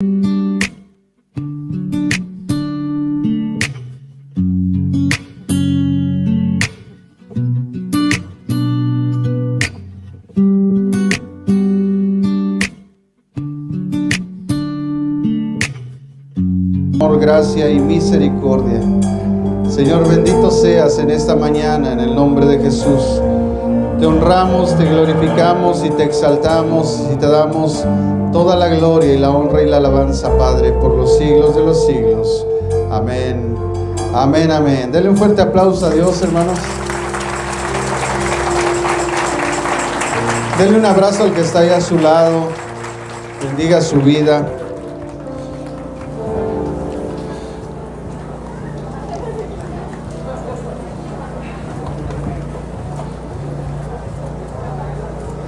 Amor, gracia y misericordia. Señor, bendito seas en esta mañana en el nombre de Jesús. Te honramos, te glorificamos y te exaltamos y te damos toda la gloria y la honra y la alabanza, Padre, por los siglos de los siglos. Amén. Amén, amén. Denle un fuerte aplauso a Dios, hermanos. Denle un abrazo al que está ahí a su lado. Bendiga su vida.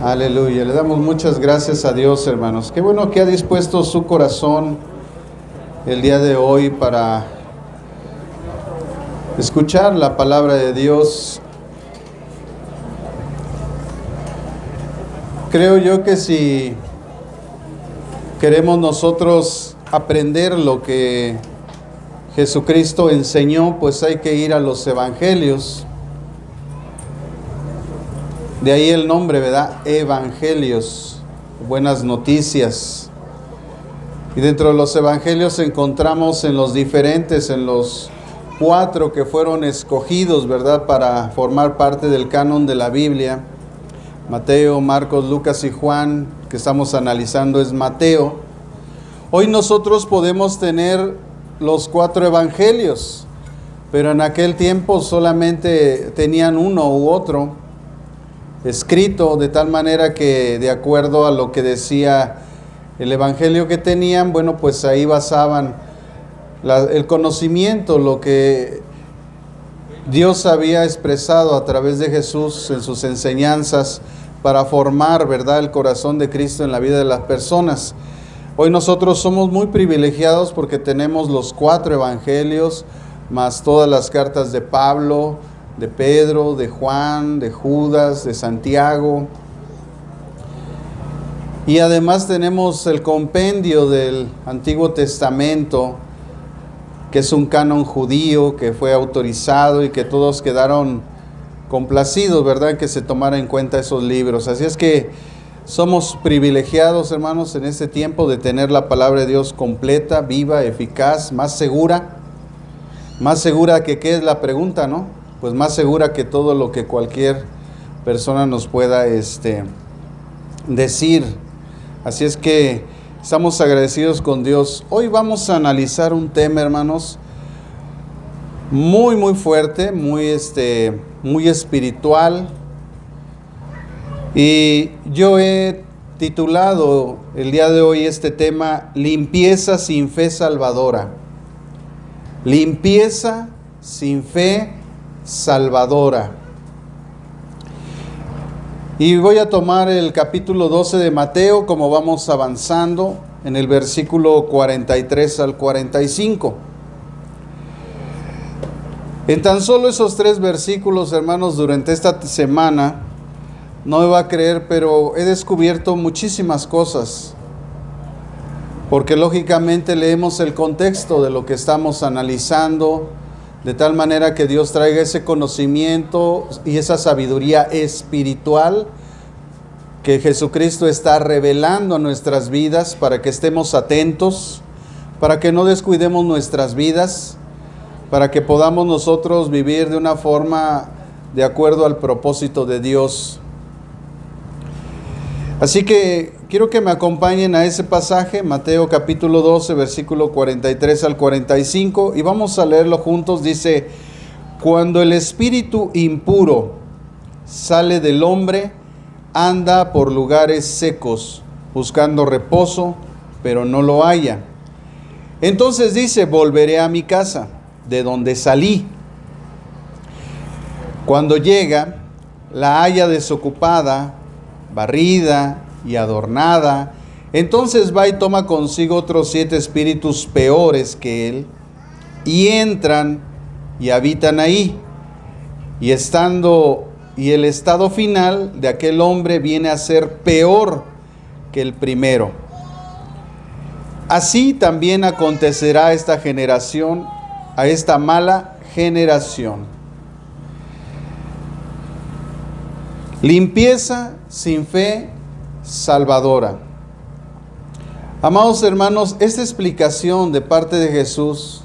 Aleluya, le damos muchas gracias a Dios, hermanos. Qué bueno que ha dispuesto su corazón el día de hoy para escuchar la palabra de Dios. Creo yo que si queremos nosotros aprender lo que Jesucristo enseñó, pues hay que ir a los evangelios. De ahí el nombre, ¿verdad? Evangelios, buenas noticias. Y dentro de los evangelios encontramos en los 4 que fueron escogidos, ¿verdad? Para formar parte del canon de la Biblia. Mateo, Marcos, Lucas y Juan, que estamos analizando es Mateo. Hoy nosotros podemos tener los 4 evangelios, pero en aquel tiempo solamente tenían uno u otro escrito, de tal manera que de acuerdo a lo que decía el evangelio que tenían, bueno, pues ahí basaban el conocimiento, lo que Dios había expresado a través de Jesús en sus enseñanzas para formar, ¿verdad?, el corazón de Cristo en la vida de las personas. Hoy nosotros somos muy privilegiados porque tenemos los 4 evangelios, más todas las cartas de Pablo, de Pedro, de Juan, de Judas, de Santiago. Y además tenemos el compendio del Antiguo Testamento, que es un canon judío que fue autorizado y que todos quedaron complacidos, ¿verdad?, que se tomara en cuenta esos libros. Así es que somos privilegiados, hermanos, en este tiempo de tener la palabra de Dios completa, viva, eficaz, más segura. Más segura que, ¿qué es la pregunta, no? Pues más segura que todo lo que cualquier persona nos pueda decir. Así es que estamos agradecidos con Dios. Hoy vamos a analizar un tema, hermanos, muy fuerte, muy espiritual. Y yo he titulado el día de hoy este tema: limpieza sin fe salvadora. Limpieza sin fe salvadora. Y voy a tomar el capítulo 12 de Mateo, como vamos avanzando, en el versículo 43 al 45. En tan solo esos 3 versículos, hermanos, durante esta semana, no me va a creer, pero he descubierto muchísimas cosas, porque lógicamente leemos el contexto de lo que estamos analizando, de tal manera que Dios traiga ese conocimiento y esa sabiduría espiritual que Jesucristo está revelando a nuestras vidas, para que estemos atentos, para que no descuidemos nuestras vidas, para que podamos nosotros vivir de una forma de acuerdo al propósito de Dios. Así que quiero que me acompañen a ese pasaje, Mateo capítulo 12, versículo 43 al 45, y vamos a leerlo juntos. Dice: cuando el espíritu impuro sale del hombre, anda por lugares secos, buscando reposo, pero no lo halla. Entonces dice: volveré a mi casa, de donde salí. Cuando llega, la halla desocupada, barrida y adornada. Entonces va y toma consigo otros 7 espíritus peores que él, y entran y habitan ahí. Y el estado final de aquel hombre viene a ser peor que el primero. Así también acontecerá a esta generación, a esta mala generación. Limpieza sin fe salvadora. Amados hermanos, esta explicación de parte de Jesús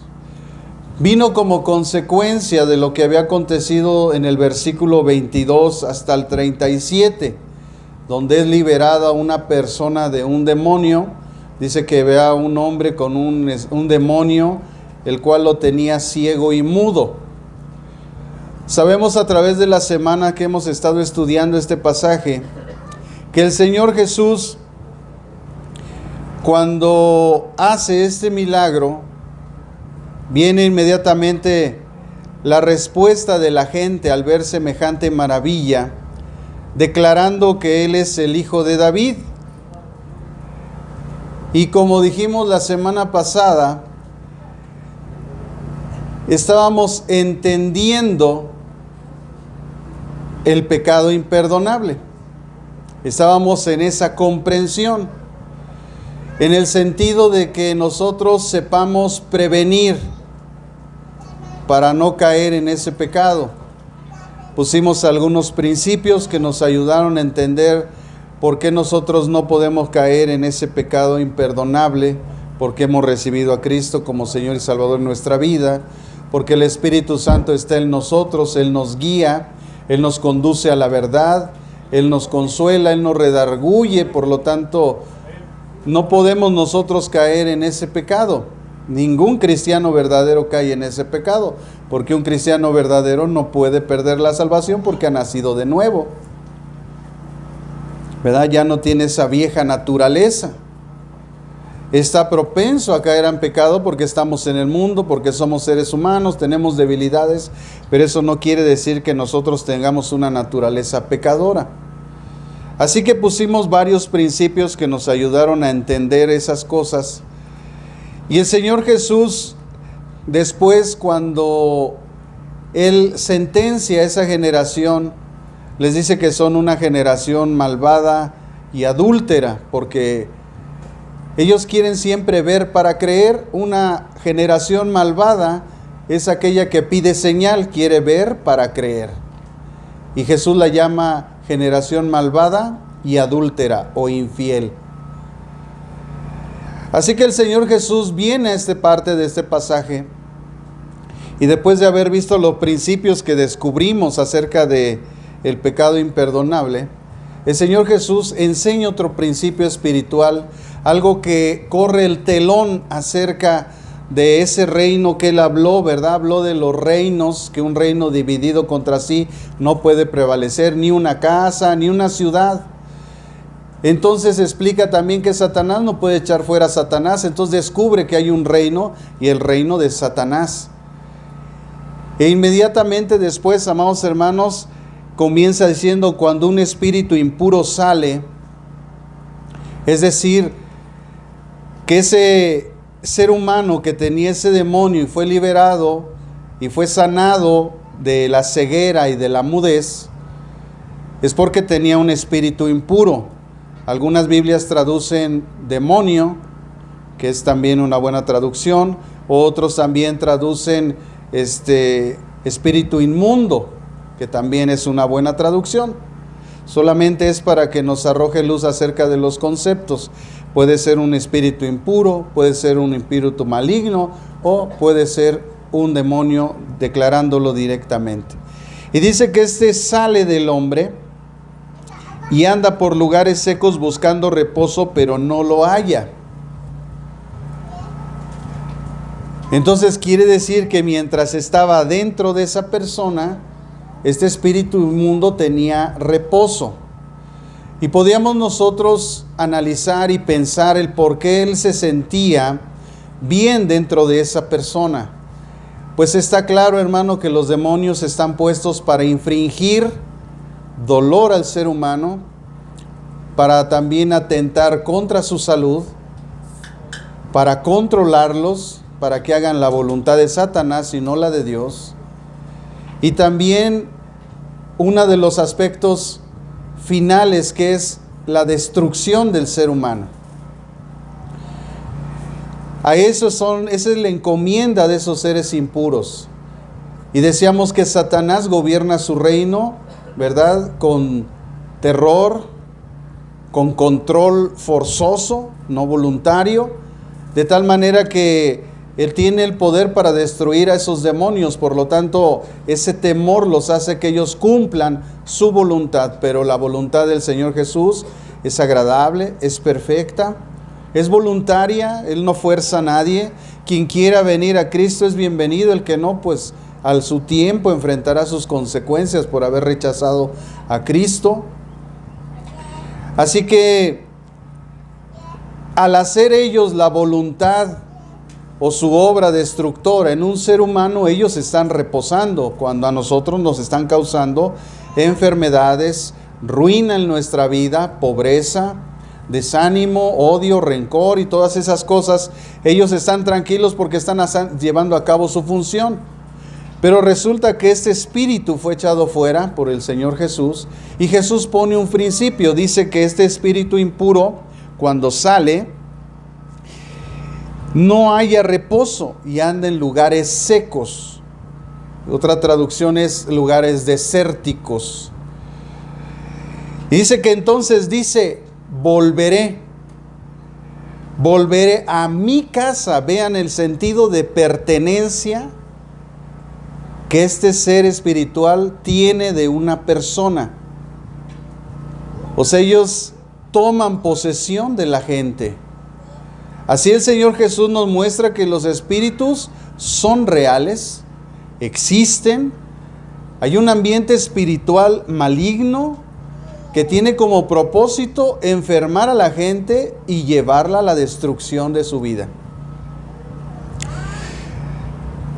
vino como consecuencia de lo que había acontecido en el versículo 22 hasta el 37, donde es liberada una persona de un demonio. Dice que ve a un hombre con un demonio, el cual lo tenía ciego y mudo. Sabemos a través de la semana que hemos estado estudiando este pasaje, que el Señor Jesús, cuando hace este milagro, viene inmediatamente la respuesta de la gente al ver semejante maravilla, declarando que Él es el Hijo de David. Y como dijimos la semana pasada, estábamos entendiendo el pecado imperdonable. Estábamos en esa comprensión, en el sentido de que nosotros sepamos prevenir para no caer en ese pecado. Pusimos algunos principios que nos ayudaron a entender por qué nosotros no podemos caer en ese pecado imperdonable, porque hemos recibido a Cristo como Señor y Salvador en nuestra vida, porque el Espíritu Santo está en nosotros, Él nos guía, Él nos conduce a la verdad, Él nos consuela, Él nos redarguye. Por lo tanto, no podemos nosotros caer en ese pecado. Ningún cristiano verdadero cae en ese pecado, porque un cristiano verdadero no puede perder la salvación porque ha nacido de nuevo, ¿verdad? Ya no tiene esa vieja naturaleza. Está propenso a caer en pecado porque estamos en el mundo, porque somos seres humanos, tenemos debilidades, pero eso no quiere decir que nosotros tengamos una naturaleza pecadora. Así que pusimos varios principios que nos ayudaron a entender esas cosas. Y el Señor Jesús, después, cuando Él sentencia a esa generación, les dice que son una generación malvada y adúltera, porque ellos quieren siempre ver para creer. Una generación malvada es aquella que pide señal, quiere ver para creer. Y Jesús la llama generación malvada y adúltera o infiel. Así que el Señor Jesús viene a esta parte de este pasaje, y después de haber visto los principios que descubrimos acerca de el pecado imperdonable, el Señor Jesús enseña otro principio espiritual, algo que corre el telón acerca de ese reino que Él habló, ¿verdad? Habló de los reinos, que un reino dividido contra sí no puede prevalecer, ni una casa, ni una ciudad. Entonces explica también que Satanás no puede echar fuera a Satanás. Entonces descubre que hay un reino, y el reino de Satanás. E inmediatamente después, amados hermanos, comienza diciendo: cuando un espíritu impuro sale, es decir, que ese ser humano que tenía ese demonio y fue liberado y fue sanado de la ceguera y de la mudez, es porque tenía un espíritu impuro. Algunas Biblias traducen demonio, que es también una buena traducción. Otros también traducen espíritu inmundo, que también es una buena traducción. Solamente es para que nos arroje luz acerca de los conceptos. Puede ser un espíritu impuro, puede ser un espíritu maligno, o puede ser un demonio, declarándolo directamente. Y dice que sale del hombre y anda por lugares secos buscando reposo, pero no lo halla. Entonces quiere decir que mientras estaba dentro de esa persona, este espíritu inmundo tenía reposo. Y podíamos nosotros analizar y pensar el por qué él se sentía bien dentro de esa persona. Pues está claro, hermano, que los demonios están puestos para infringir dolor al ser humano, para también atentar contra su salud, para controlarlos, para que hagan la voluntad de Satanás y no la de Dios. Y también uno de los aspectos finales, que es la destrucción del ser humano. Esa es la encomienda de esos seres impuros. Y decíamos que Satanás gobierna su reino, ¿verdad? Con terror, con control forzoso, no voluntario, de tal manera que él tiene el poder para destruir a esos demonios. Por lo tanto, ese temor los hace que ellos cumplan su voluntad. Pero la voluntad del Señor Jesús es agradable, es perfecta, es voluntaria. Él no fuerza a nadie. Quien quiera venir a Cristo es bienvenido. El que no, pues a su tiempo enfrentará sus consecuencias por haber rechazado a Cristo. Así que al hacer ellos la voluntad o su obra destructora en un ser humano, ellos están reposando, cuando a nosotros nos están causando enfermedades, ruina en nuestra vida, pobreza, desánimo, odio, rencor y todas esas cosas. Ellos están tranquilos porque están llevando a cabo su función. Pero resulta que este espíritu fue echado fuera por el Señor Jesús, y Jesús pone un principio. Dice que este espíritu impuro, cuando sale, no haya reposo y anda en lugares secos. Otra traducción es lugares desérticos. Y dice que entonces volveré a mi casa. Vean el sentido de pertenencia que este ser espiritual tiene de una persona. O sea, ellos toman posesión de la gente. Así el Señor Jesús nos muestra que los espíritus son reales, existen. Hay un ambiente espiritual maligno que tiene como propósito enfermar a la gente y llevarla a la destrucción de su vida.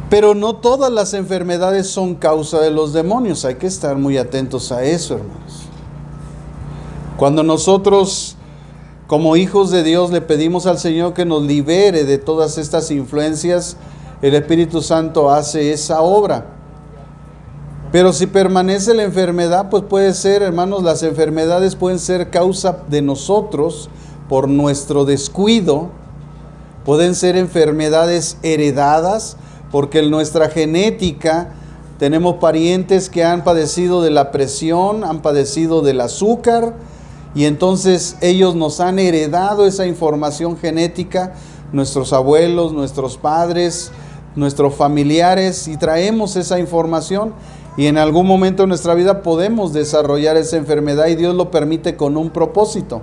Pero no todas las enfermedades son causa de los demonios. Hay que estar muy atentos a eso, hermanos. Cuando nosotros, como hijos de Dios, le pedimos al Señor que nos libere de todas estas influencias, el Espíritu Santo hace esa obra. Pero si permanece la enfermedad, pues puede ser, hermanos, las enfermedades pueden ser causa de nosotros por nuestro descuido. Pueden ser enfermedades heredadas, porque en nuestra genética tenemos parientes que han padecido de la presión, han padecido del azúcar, y entonces ellos nos han heredado esa información genética, nuestros abuelos, nuestros padres, nuestros familiares, y traemos esa información, y en algún momento de nuestra vida podemos desarrollar esa enfermedad, y Dios lo permite con un propósito.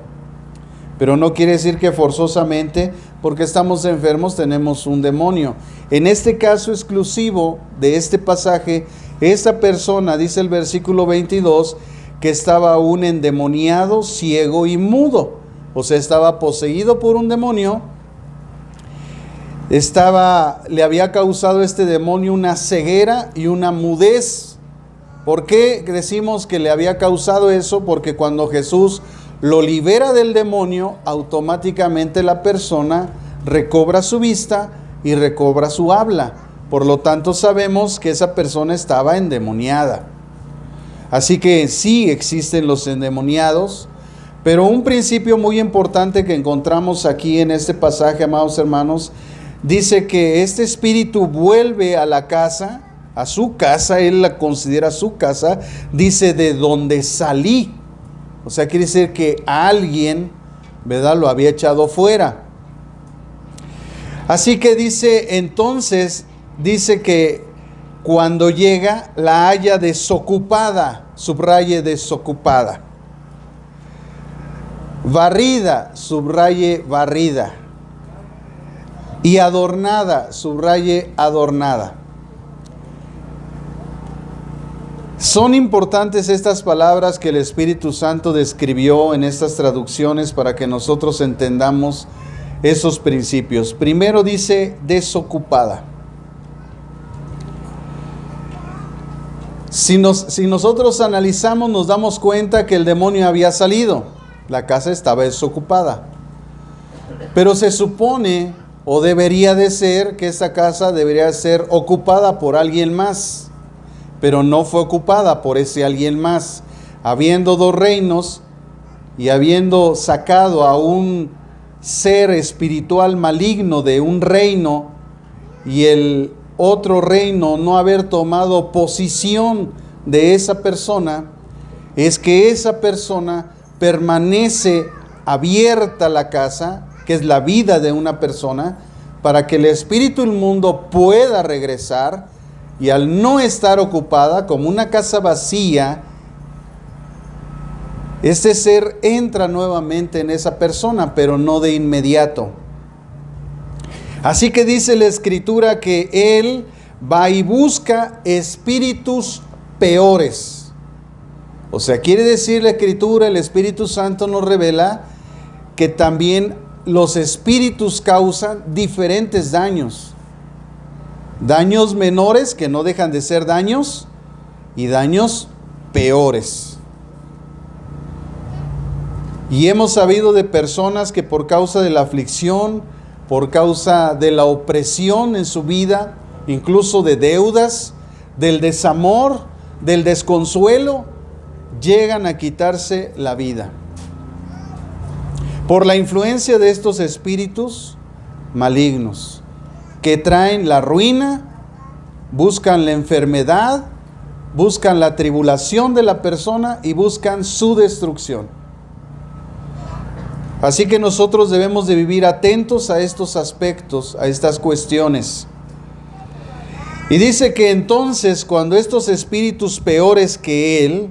Pero no quiere decir que forzosamente, porque estamos enfermos, tenemos un demonio. En este caso exclusivo de este pasaje, esta persona, dice el versículo 22, que estaba aún endemoniado, ciego y mudo. O sea, estaba poseído por un demonio. Le había causado este demonio una ceguera y una mudez. ¿Por qué decimos que le había causado eso? Porque cuando Jesús lo libera del demonio, automáticamente la persona recobra su vista y recobra su habla. Por lo tanto, sabemos que esa persona estaba endemoniada. Así que sí existen los endemoniados, pero un principio muy importante que encontramos aquí en este pasaje, amados hermanos, dice que este espíritu vuelve a la casa, a su casa, él la considera su casa, dice de donde salí. O sea, quiere decir que alguien, ¿verdad?, lo había echado fuera. Así que entonces dice que cuando llega la halla desocupada, subraye desocupada. Barrida, subraye barrida. Y adornada, subraye adornada. Son importantes estas palabras que el Espíritu Santo describió en estas traducciones para que nosotros entendamos esos principios. Primero dice desocupada. Si nosotros analizamos, nos damos cuenta que el demonio había salido. La casa estaba desocupada. Pero se supone, o debería de ser, que esta casa debería ser ocupada por alguien más. Pero no fue ocupada por ese alguien más. Habiendo dos reinos y habiendo sacado a un ser espiritual maligno de un reino y el otro reino no haber tomado posición de esa persona, es que esa persona permanece abierta la casa, que es la vida de una persona, para que el espíritu inmundo pueda regresar, y al no estar ocupada como una casa vacía, este ser entra nuevamente en esa persona, pero no de inmediato. Así que dice la Escritura que él va y busca espíritus peores. O sea, quiere decir la Escritura, el Espíritu Santo nos revela que también los espíritus causan diferentes daños. Daños menores que no dejan de ser daños y daños peores. Y hemos sabido de personas que por causa de la aflicción, por causa de la opresión en su vida, incluso de deudas, del desamor, del desconsuelo, llegan a quitarse la vida. Por la influencia de estos espíritus malignos que traen la ruina, buscan la enfermedad, buscan la tribulación de la persona y buscan su destrucción. Así que nosotros debemos de vivir atentos a estos aspectos, a estas cuestiones. Y dice que entonces cuando estos espíritus peores que él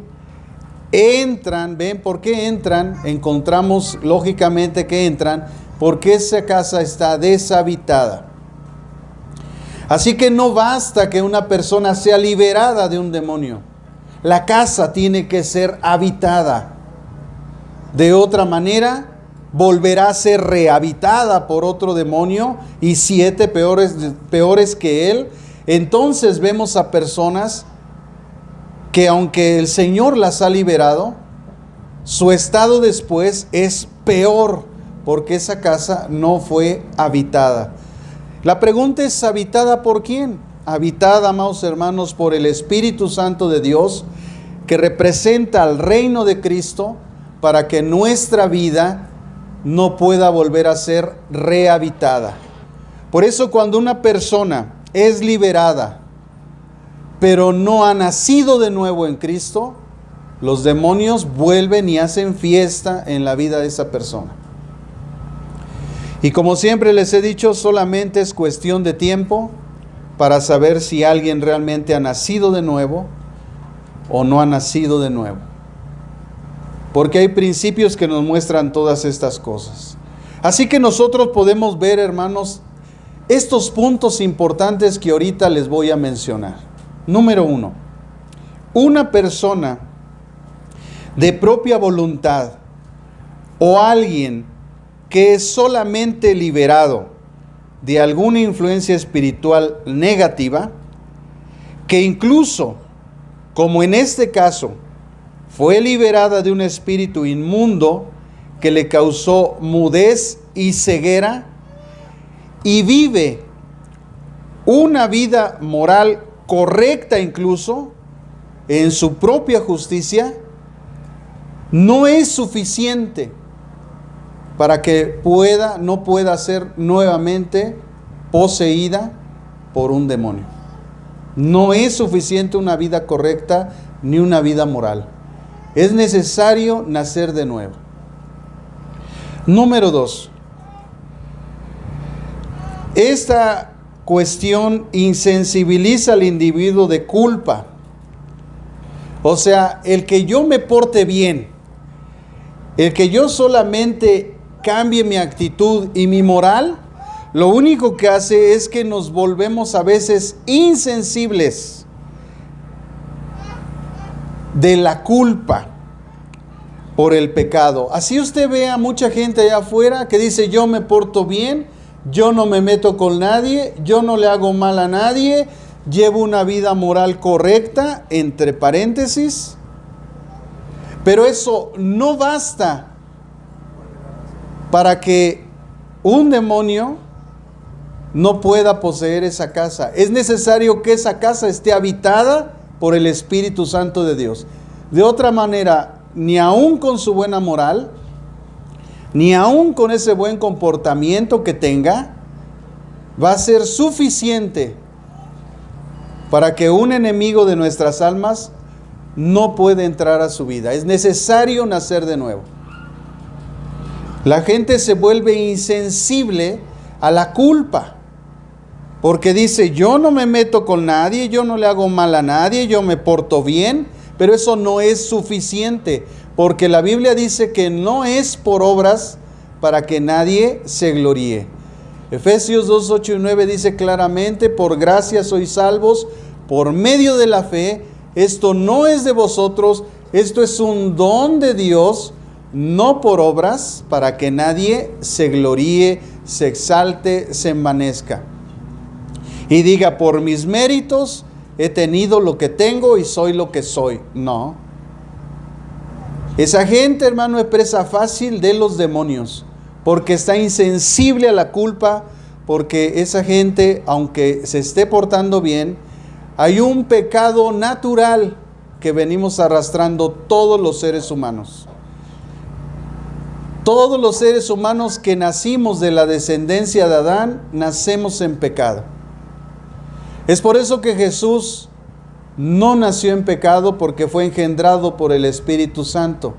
entran, ¿ven por qué entran? Encontramos lógicamente que entran porque esa casa está deshabitada. Así que no basta que una persona sea liberada de un demonio. La casa tiene que ser habitada. De otra manera, volverá a ser rehabitada por otro demonio y 7 peores que él. Entonces vemos a personas que aunque el Señor las ha liberado, su estado después es peor porque esa casa no fue habitada. La pregunta es, ¿habitada por quién? Habitada, amados hermanos, por el Espíritu Santo de Dios, que representa al reino de Cristo para que nuestra vida no pueda volver a ser rehabitada. Por eso cuando una persona es liberada, pero no ha nacido de nuevo en Cristo, los demonios vuelven y hacen fiesta en la vida de esa persona. Y como siempre les he dicho, solamente es cuestión de tiempo para saber si alguien realmente ha nacido de nuevo o no ha nacido de nuevo. Porque hay principios que nos muestran todas estas cosas. Así que nosotros podemos ver, hermanos, estos puntos importantes que ahorita les voy a mencionar. Número 1, una persona de propia voluntad o alguien que es solamente liberado de alguna influencia espiritual negativa, que incluso, como en este caso, fue liberada de un espíritu inmundo que le causó mudez y ceguera, y vive una vida moral correcta incluso, en su propia justicia, no es suficiente para que no pueda ser nuevamente poseída por un demonio. No es suficiente una vida correcta ni una vida moral. Es necesario nacer de nuevo. Número 2. Esta cuestión insensibiliza al individuo de culpa. O sea, el que yo me porte bien, el que yo solamente cambie mi actitud y mi moral, lo único que hace es que nos volvemos a veces insensibles de la culpa por el pecado. Así usted ve a mucha gente allá afuera que dice: yo me porto bien, yo no me meto con nadie, yo no le hago mal a nadie, llevo una vida moral correcta, entre paréntesis. Pero eso no basta para que un demonio no pueda poseer esa casa. Es necesario que esa casa esté habitada por el Espíritu Santo de Dios. De otra manera, ni aun con su buena moral, ni aún con ese buen comportamiento que tenga, va a ser suficiente para que un enemigo de nuestras almas no pueda entrar a su vida. Es necesario nacer de nuevo. La gente se vuelve insensible a la culpa, porque dice, yo no me meto con nadie, yo no le hago mal a nadie, yo me porto bien, pero eso no es suficiente, porque la Biblia dice que no es por obras para que nadie se gloríe. Efesios 2, 8 y 9 dice claramente, por gracia sois salvos por medio de la fe, esto no es de vosotros, esto es un don de Dios, no por obras, para que nadie se gloríe, se exalte, se envanezca. Y diga, por mis méritos he tenido lo que tengo y soy lo que soy. No. Esa gente, hermano, es presa fácil de los demonios, porque está insensible a la culpa, porque esa gente, aunque se esté portando bien, hay un pecado natural que venimos arrastrando todos los seres humanos. Todos los seres humanos que nacimos de la descendencia de Adán, nacemos en pecado. Es por eso que Jesús no nació en pecado, porque fue engendrado por el Espíritu Santo.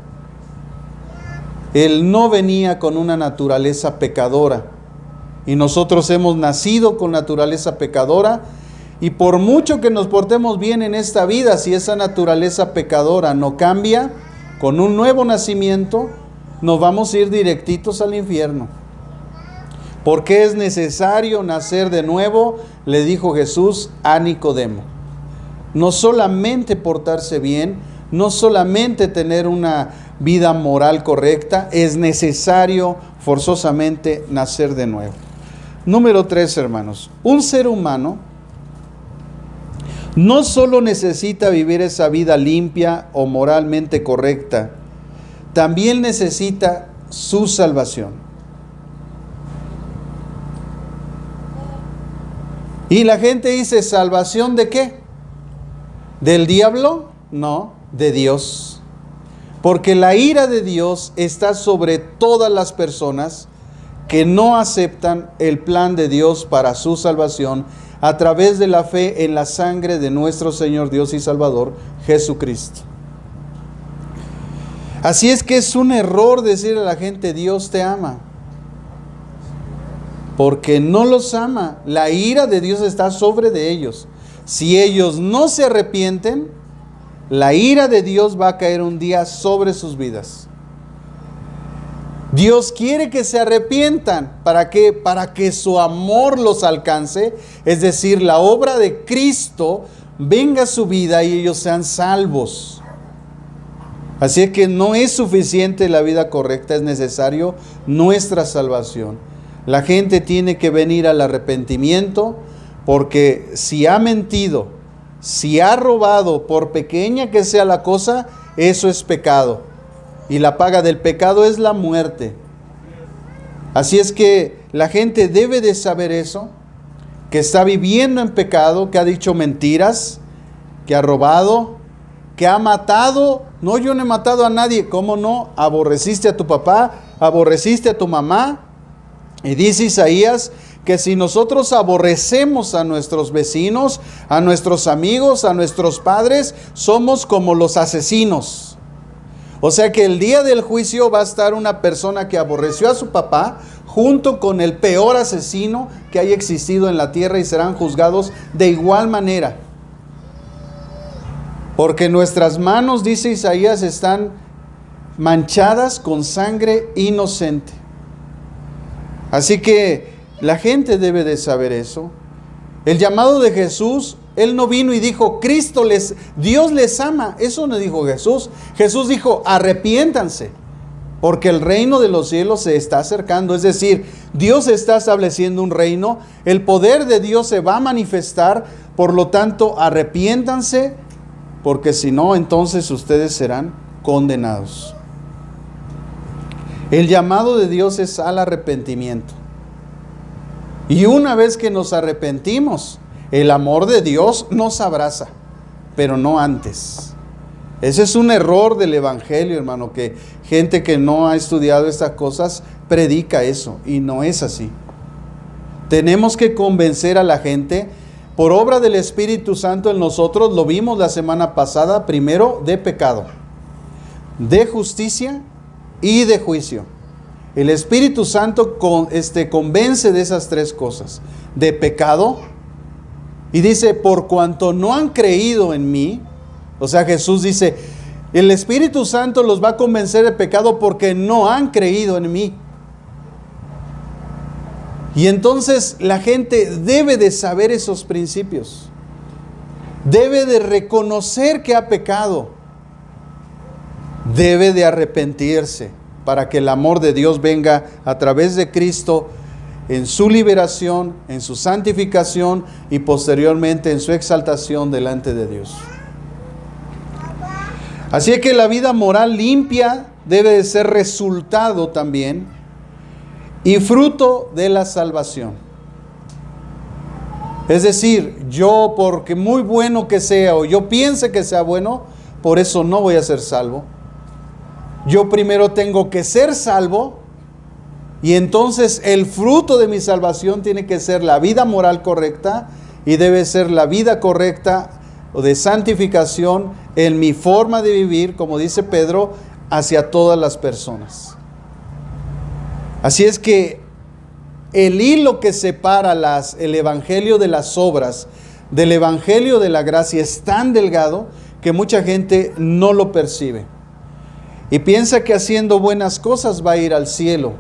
Él no venía con una naturaleza pecadora. Y nosotros hemos nacido con naturaleza pecadora. Y por mucho que nos portemos bien en esta vida, si esa naturaleza pecadora no cambia, con un nuevo nacimiento, nos vamos a ir directitos al infierno. ¿Por qué es necesario nacer de nuevo? Le dijo Jesús a Nicodemo. No solamente portarse bien, no solamente tener una vida moral correcta, es necesario forzosamente nacer de nuevo. Número 3, hermanos. Un ser humano no solo necesita vivir esa vida limpia o moralmente correcta, también necesita su salvación. Y la gente dice, ¿salvación de qué? ¿Del diablo? No, de Dios. Porque la ira de Dios está sobre todas las personas que no aceptan el plan de Dios para su salvación a través de la fe en la sangre de nuestro Señor Dios y Salvador, Jesucristo. Así es que es un error decirle a la gente, Dios te ama, porque no los ama. La ira de Dios está sobre de ellos. Si ellos no se arrepienten, la ira de Dios va a caer un día sobre sus vidas. Dios quiere que se arrepientan. ¿Para qué? Para que su amor los alcance, es decir, la obra de Cristo venga a su vida y ellos sean salvos. Así es que no es suficiente la vida correcta, es necesario nuestra salvación. La gente tiene que venir al arrepentimiento, porque si ha mentido, si ha robado, por pequeña que sea la cosa, eso es pecado. Y la paga del pecado es la muerte. Así es que la gente debe de saber eso, que está viviendo en pecado, que ha dicho mentiras, que ha robado, que ha matado. No, yo no he matado a nadie. ¿Cómo no? Aborreciste a tu papá, aborreciste a tu mamá. Y dice Isaías que si nosotros aborrecemos a nuestros vecinos, a nuestros amigos, a nuestros padres, somos como los asesinos. O sea que el día del juicio va a estar una persona que aborreció a su papá junto con el peor asesino que haya existido en la tierra, y serán juzgados de igual manera. Porque nuestras manos, dice Isaías, están manchadas con sangre inocente. Así que la gente debe de saber eso. El llamado de Jesús, Él no vino y dijo, Dios les ama. Eso no dijo Jesús. Jesús dijo, arrepiéntanse, porque el reino de los cielos se está acercando. Es decir, Dios está estableciendo un reino, el poder de Dios se va a manifestar, por lo tanto, arrepiéntanse, porque si no, entonces ustedes serán condenados. El llamado de Dios es al arrepentimiento. Y una vez que nos arrepentimos, el amor de Dios nos abraza, pero no antes. Ese es un error del evangelio, hermano, que gente que no ha estudiado estas cosas predica eso, y no es así. Tenemos que convencer a la gente por obra del Espíritu Santo en nosotros. Lo vimos la semana pasada, primero de pecado, de justicia y de juicio. El Espíritu Santo convence de esas tres cosas: de pecado, y dice, por cuanto no han creído en mí. O sea, Jesús dice, el Espíritu Santo los va a convencer de pecado porque no han creído en mí. Y entonces la gente debe de saber esos principios. Debe de reconocer que ha pecado. Debe de arrepentirse para que el amor de Dios venga a través de Cristo en su liberación, en su santificación y posteriormente en su exaltación delante de Dios. Así es que la vida moral limpia debe de ser resultado también y fruto de la salvación. Es decir, yo, porque muy bueno que sea, o yo piense que sea bueno, por eso no voy a ser salvo. Yo primero tengo que ser salvo, y entonces el fruto de mi salvación tiene que ser la vida moral correcta, y debe ser la vida correcta o de santificación en mi forma de vivir, como dice Pedro, hacia todas las personas. Así es que el hilo que separa el evangelio de las obras del evangelio de la gracia es tan delgado que mucha gente no lo percibe y piensa que haciendo buenas cosas va a ir al cielo.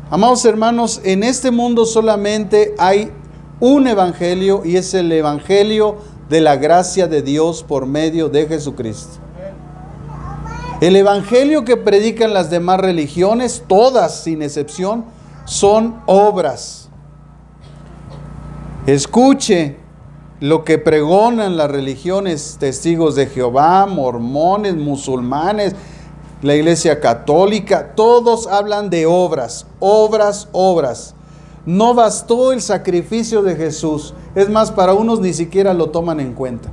Amados hermanos, en este mundo solamente hay un evangelio, y es el evangelio de la gracia de Dios por medio de Jesucristo. El evangelio que predican las demás religiones, todas sin excepción, son obras. Escuche lo que pregonan las religiones, testigos de Jehová, mormones, musulmanes, la iglesia católica, todos hablan de obras, obras, obras. No bastó el sacrificio de Jesús. Es más, para unos ni siquiera lo toman en cuenta.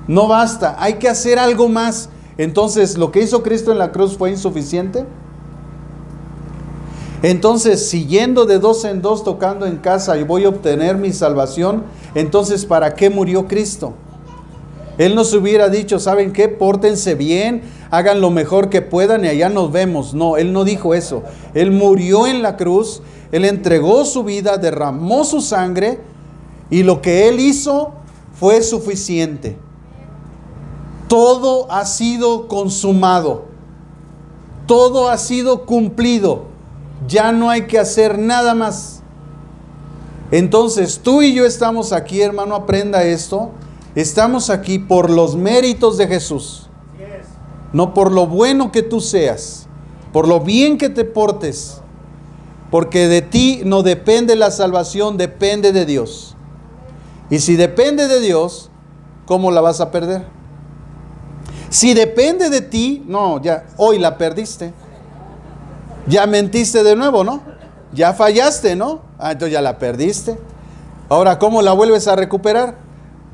No basta, hay que hacer algo más. Entonces, ¿lo que hizo Cristo en la cruz fue insuficiente? Entonces, siguiendo de dos en dos, tocando en casa y voy a obtener mi salvación, entonces, ¿para qué murió Cristo? Él nos hubiera dicho, ¿saben qué? Pórtense bien, hagan lo mejor que puedan y allá nos vemos. No, Él no dijo eso. Él murió en la cruz, Él entregó su vida, derramó su sangre, y lo que Él hizo fue suficiente. Todo ha sido consumado. Todo ha sido cumplido. Ya no hay que hacer nada más. Entonces, tú y yo estamos aquí, hermano, aprenda esto. Estamos aquí por los méritos de Jesús. No por lo bueno que tú seas, por lo bien que te portes. Porque de ti no depende la salvación, depende de Dios. Y si depende de Dios, ¿cómo la vas a perder? Si depende de ti, no, ya hoy la perdiste. Ya mentiste de nuevo, ¿no? Ya fallaste, ¿no? Entonces ya la perdiste. Ahora, ¿cómo la vuelves a recuperar?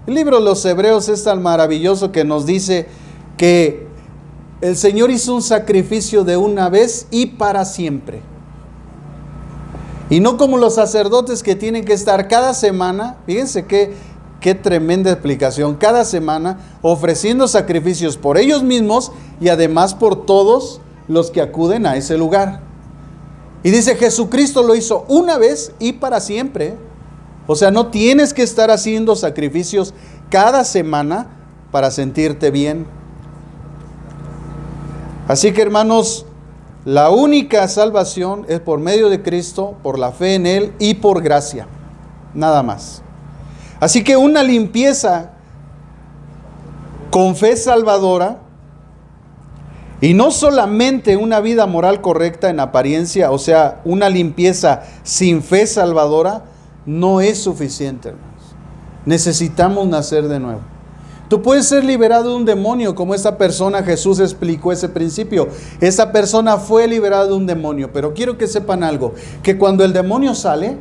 El libro de los Hebreos es tan maravilloso que nos dice que el Señor hizo un sacrificio de una vez y para siempre. Y no como los sacerdotes que tienen que estar cada semana, fíjense qué tremenda explicación, cada semana ofreciendo sacrificios por ellos mismos y además por todos los que acuden a ese lugar. Y dice, Jesucristo lo hizo una vez y para siempre. O sea, no tienes que estar haciendo sacrificios cada semana para sentirte bien. Así que, hermanos, la única salvación es por medio de Cristo, por la fe en Él y por gracia. Nada más. Así que una limpieza con fe salvadora, y no solamente una vida moral correcta en apariencia, o sea, una limpieza sin fe salvadora, no es suficiente, hermanos. Necesitamos nacer de nuevo. Tú puedes ser liberado de un demonio, como esta persona, Jesús explicó ese principio. Esa persona fue liberada de un demonio, pero quiero que sepan algo, que cuando el demonio sale,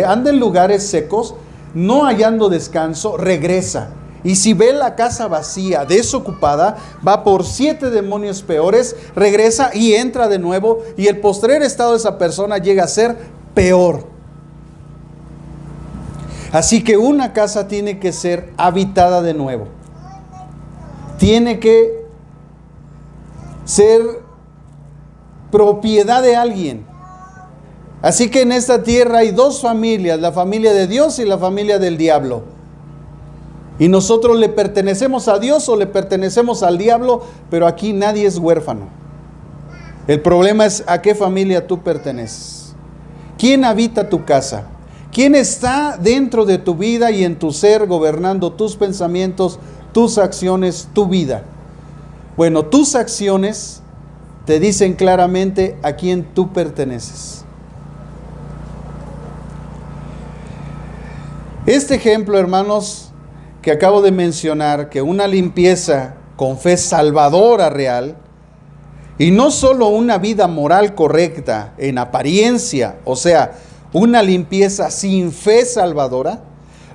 anda en lugares secos, no hallando descanso, regresa. Y si ve la casa vacía, desocupada, va por 7 demonios peores, regresa y entra de nuevo, y el postrer estado de esa persona llega a ser peor. Así que una casa tiene que ser habitada de nuevo. Tiene que ser propiedad de alguien. Así que en esta tierra hay 2 familias, la familia de Dios y la familia del diablo. Y nosotros le pertenecemos a Dios o le pertenecemos al diablo, pero aquí nadie es huérfano. El problema es a qué familia tú perteneces. ¿Quién habita tu casa? ¿Quién está dentro de tu vida y en tu ser gobernando tus pensamientos, tus acciones, tu vida? Bueno, tus acciones te dicen claramente a quién tú perteneces. Este ejemplo, hermanos, que acabo de mencionar, que una limpieza con fe salvadora real, y no solo una vida moral correcta en apariencia, o sea, una limpieza sin fe salvadora,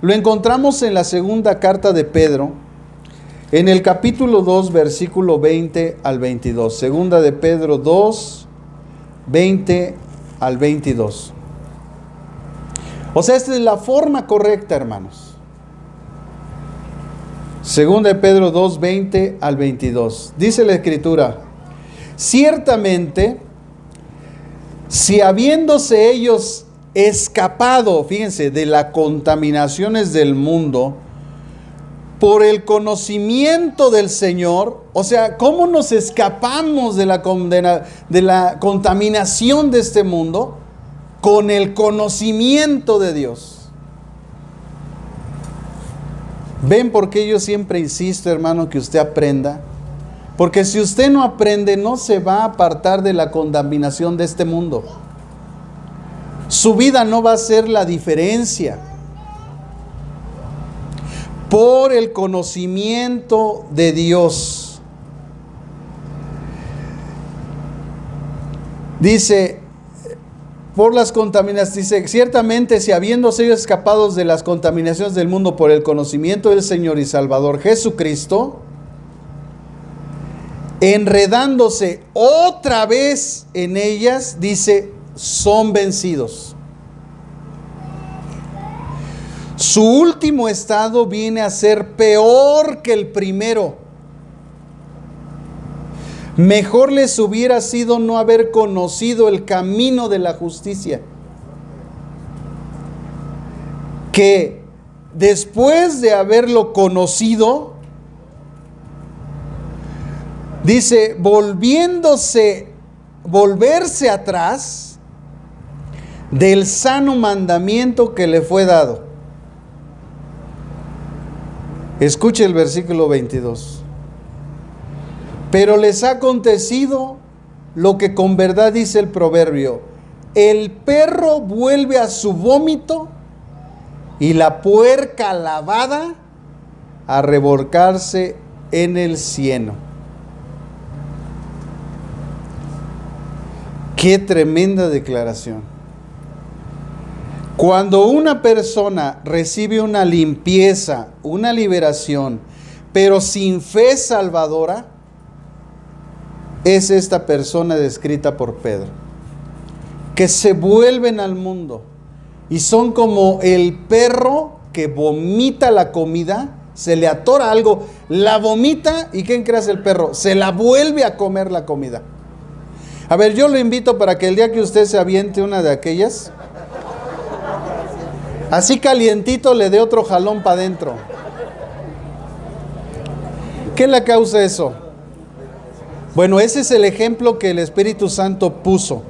lo encontramos en la segunda carta de Pedro, en el capítulo 2, versículo 20 al 22. Segunda de Pedro 2, 20 al 22. O sea, esta es la forma correcta, hermanos. Segunda de Pedro 2, 20 al 22. Dice la Escritura: ciertamente, si habiéndose ellos escapado, fíjense, de las contaminaciones del mundo, por el conocimiento del Señor, o sea, ¿cómo nos escapamos de la contaminación de este mundo? Con el conocimiento de Dios. ¿Ven por qué yo siempre insisto, hermano, que usted aprenda? Porque si usted no aprende, no se va a apartar de la contaminación de este mundo. Su vida no va a ser la diferencia. Por el conocimiento de Dios. Dice, por las contaminaciones, dice, ciertamente si habiéndose ellos escapados de las contaminaciones del mundo por el conocimiento del Señor y Salvador Jesucristo, enredándose otra vez en ellas, dice, son vencidos. Su último estado viene a ser peor que el primero. Mejor les hubiera sido no haber conocido el camino de la justicia, que después de haberlo conocido, dice, volverse atrás del sano mandamiento que le fue dado. Escuche el versículo 22. Pero les ha acontecido lo que con verdad dice el proverbio: el perro vuelve a su vómito y la puerca lavada a revolcarse en el cieno. Qué tremenda declaración. Cuando una persona recibe una limpieza, una liberación, pero sin fe salvadora, es esta persona descrita por Pedro, que se vuelven al mundo y son como el perro que vomita la comida, se le atora algo, la vomita y ¿quién cree el perro? Se la vuelve a comer la comida. A ver, yo lo invito para que el día que usted se aviente una de aquellas, así calientito, le dé otro jalón para adentro. ¿Qué le causa eso? Bueno, ese es el ejemplo que el Espíritu Santo puso,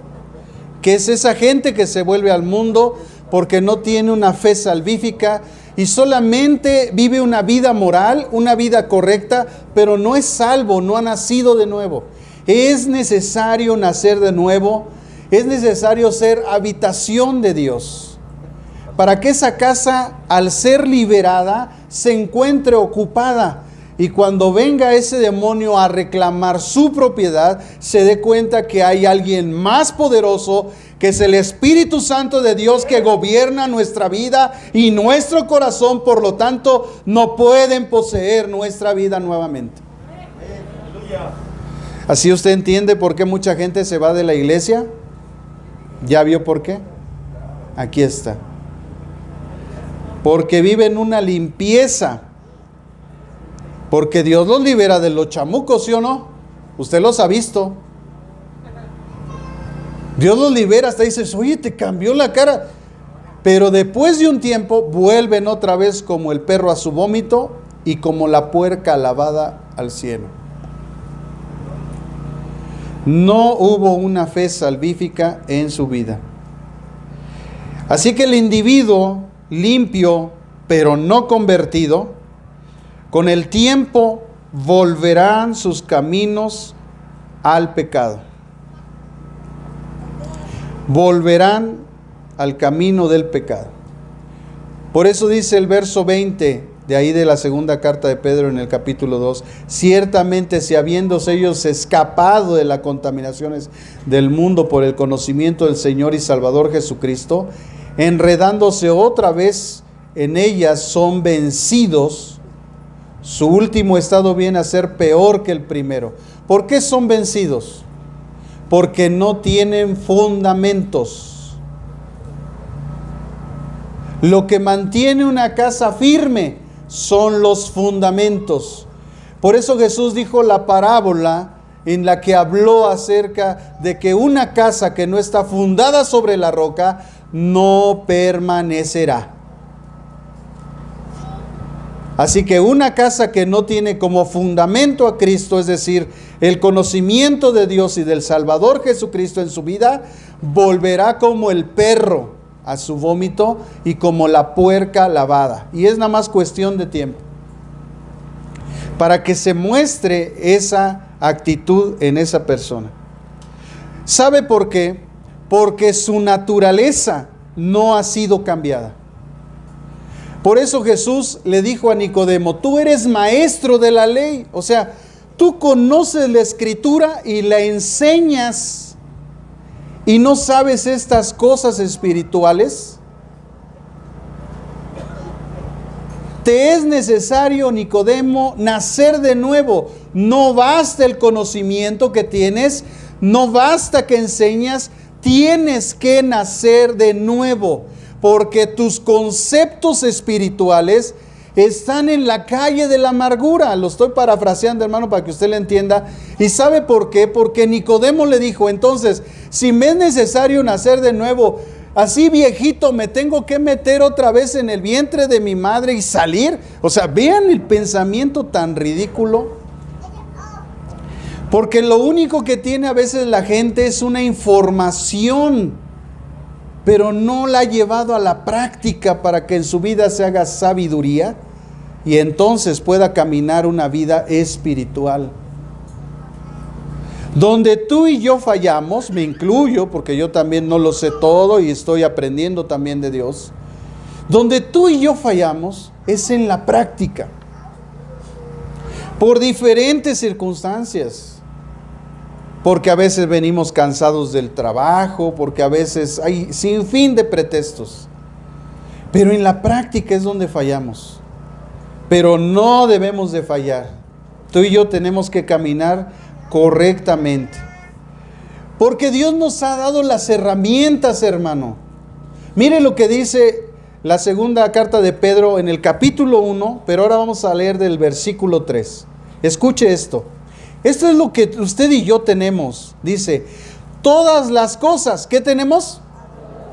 que es esa gente que se vuelve al mundo porque no tiene una fe salvífica y solamente vive una vida moral, una vida correcta, pero no es salvo, no ha nacido de nuevo. Es necesario nacer de nuevo, es necesario ser habitación de Dios, para que esa casa, al ser liberada, se encuentre ocupada. Y cuando venga ese demonio a reclamar su propiedad, se dé cuenta que hay alguien más poderoso que es el Espíritu Santo de Dios que gobierna nuestra vida y nuestro corazón, por lo tanto, no pueden poseer nuestra vida nuevamente. ¿Así usted entiende por qué mucha gente se va de la iglesia? ¿Ya vio por qué? Aquí está. Porque viven una limpieza. Porque Dios los libera de los chamucos, ¿sí o no? Usted los ha visto. Dios los libera, hasta dices, oye, te cambió la cara. Pero después de un tiempo vuelven otra vez como el perro a su vómito y como la puerca lavada al cielo. No hubo una fe salvífica en su vida. Así que el individuo limpio, pero no convertido, con el tiempo volverán sus caminos al pecado. Volverán al camino del pecado. Por eso dice el verso 20 de ahí de la segunda carta de Pedro en el capítulo 2, ciertamente si habiéndose ellos escapado de las contaminaciones del mundo por el conocimiento del Señor y Salvador Jesucristo, enredándose otra vez en ellas son vencidos, su último estado viene a ser peor que el primero. ¿Por qué son vencidos? Porque no tienen fundamentos. Lo que mantiene una casa firme son los fundamentos. Por eso Jesús dijo la parábola en la que habló acerca de que una casa que no está fundada sobre la roca no permanecerá. Así que una casa que no tiene como fundamento a Cristo, es decir, el conocimiento de Dios y del Salvador Jesucristo en su vida, volverá como el perro a su vómito y como la puerca lavada. Y es nada más cuestión de tiempo para que se muestre esa actitud en esa persona. ¿Sabe por qué? Porque su naturaleza no ha sido cambiada. Por eso Jesús le dijo a Nicodemo, tú eres maestro de la ley, o sea, tú conoces la Escritura y la enseñas y no sabes estas cosas espirituales. Te es necesario, Nicodemo, nacer de nuevo. No basta el conocimiento que tienes, no basta que enseñas, tienes que nacer de nuevo. Porque tus conceptos espirituales están en la calle de la amargura. Lo estoy parafraseando, hermano, para que usted lo entienda. ¿Y sabe por qué? Porque Nicodemo le dijo, entonces, si me es necesario nacer de nuevo, así viejito, me tengo que meter otra vez en el vientre de mi madre y salir. O sea, vean el pensamiento tan ridículo. Porque lo único que tiene a veces la gente es una información, pero no la ha llevado a la práctica para que en su vida se haga sabiduría y entonces pueda caminar una vida espiritual. Donde tú y yo fallamos, me incluyo porque yo también no lo sé todo y estoy aprendiendo también de Dios. Donde tú y yo fallamos es en la práctica, por diferentes circunstancias. Porque a veces venimos cansados del trabajo, porque a veces hay sin fin de pretextos. Pero en la práctica es donde fallamos. Pero no debemos de fallar. Tú y yo tenemos que caminar correctamente. Porque Dios nos ha dado las herramientas, hermano. Mire lo que dice la segunda carta de Pedro en el capítulo 1, pero ahora vamos a leer del versículo 3. Escuche esto. Esto es lo que usted y yo tenemos. Dice, todas las cosas, ¿qué tenemos?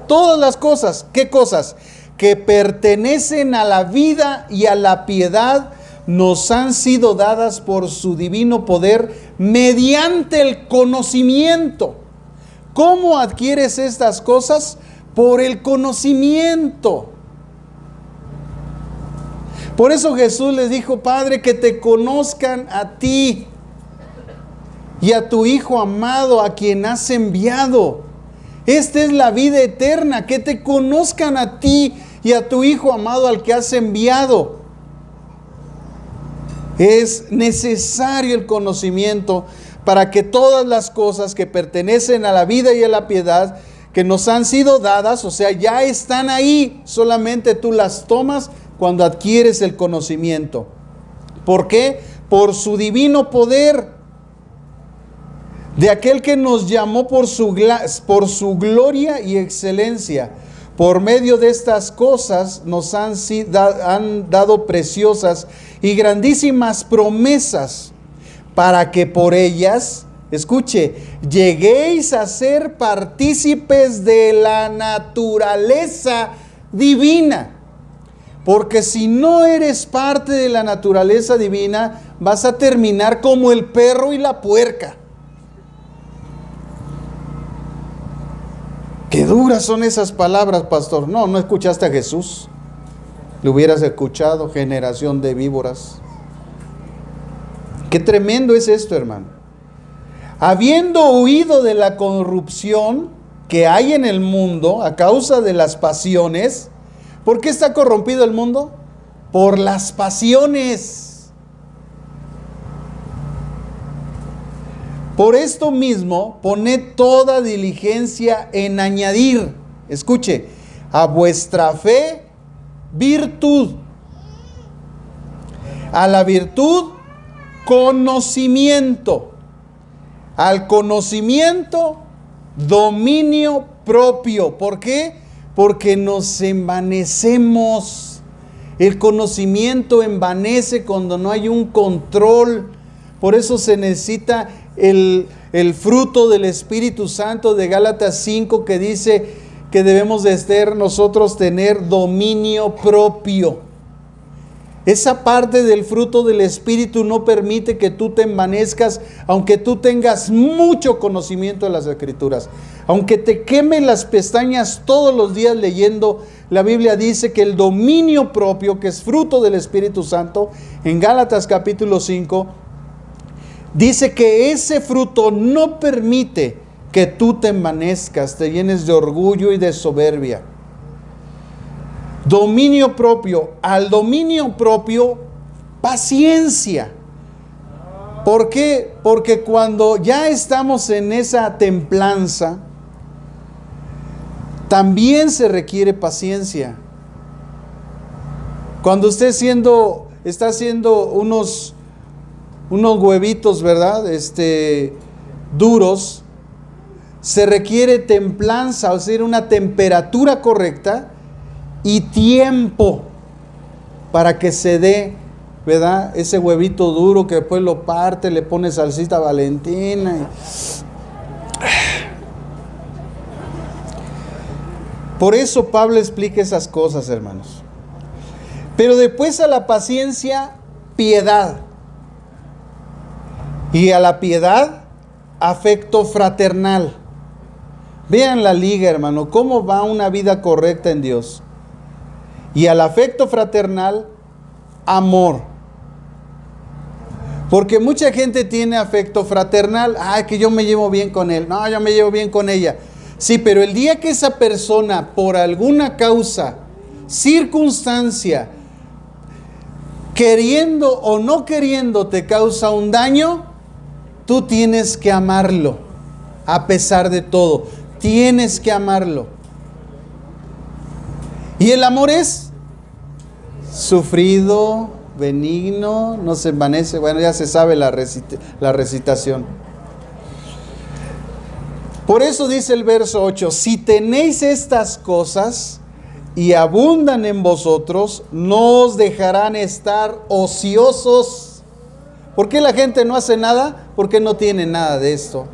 Todas las cosas, ¿qué cosas? Que pertenecen a la vida y a la piedad, nos han sido dadas por su divino poder mediante el conocimiento. ¿Cómo adquieres estas cosas? Por el conocimiento. Por eso Jesús les dijo, Padre, que te conozcan a ti y a tu Hijo amado, a quien has enviado. Esta es la vida eterna, que te conozcan a ti y a tu Hijo amado al que has enviado. Es necesario el conocimiento para que todas las cosas que pertenecen a la vida y a la piedad, que nos han sido dadas, o sea, ya están ahí, solamente tú las tomas cuando adquieres el conocimiento. ¿Por qué? Por su divino poder, de aquel que nos llamó por su gloria y excelencia. Por medio de estas cosas nos han dado preciosas y grandísimas promesas, para que por ellas, escuche, lleguéis a ser partícipes de la naturaleza divina. Porque si no eres parte de la naturaleza divina, vas a terminar como el perro y la puerca. Qué duras son esas palabras, pastor. No escuchaste a Jesús. Le hubieras escuchado, generación de víboras. Qué tremendo es esto, hermano. Habiendo huido de la corrupción que hay en el mundo a causa de las pasiones. ¿Por qué está corrompido el mundo? Por las pasiones. Por esto mismo, poned toda diligencia en añadir, escuche, a vuestra fe, virtud. A la virtud, conocimiento. Al conocimiento, dominio propio. ¿Por qué? Porque nos envanecemos. El conocimiento envanece cuando no hay un control. Por eso se necesita el fruto del Espíritu Santo de Gálatas 5, que dice que debemos de nosotros tener dominio propio. Esa parte del fruto del Espíritu no permite que tú te envanezcas, aunque tú tengas mucho conocimiento de las Escrituras. Aunque te quemen las pestañas todos los días leyendo, la Biblia dice que el dominio propio, que es fruto del Espíritu Santo, en Gálatas capítulo 5, dice que ese fruto no permite que tú te envanezcas, te llenes de orgullo y de soberbia. Dominio propio. Al dominio propio, paciencia. ¿Por qué? Porque cuando ya estamos en esa templanza, también se requiere paciencia. Cuando usted está haciendo unos huevitos, ¿verdad? Duros, se requiere templanza, o sea, una temperatura correcta y tiempo para que se dé, ¿verdad? Ese huevito duro que después lo parte, le pone salsita Valentina. Por eso Pablo explica esas cosas, hermanos. Pero después a la paciencia, piedad. Y a la piedad, afecto fraternal. Vean la liga, hermano, cómo va una vida correcta en Dios. Y al afecto fraternal, amor. Porque mucha gente tiene afecto fraternal. Que yo me llevo bien con él. No, yo me llevo bien con ella. Sí, pero el día que esa persona, por alguna causa, circunstancia, queriendo o no queriendo, te causa un daño, tú tienes que amarlo, a pesar de todo. Tienes que amarlo. Y el amor es sufrido, benigno, no se envanece. Bueno, ya se sabe la recitación. Por eso dice el verso 8, si tenéis estas cosas y abundan en vosotros, no os dejarán estar ociosos. ¿Por qué la gente no hace nada? Porque no tiene nada de esto.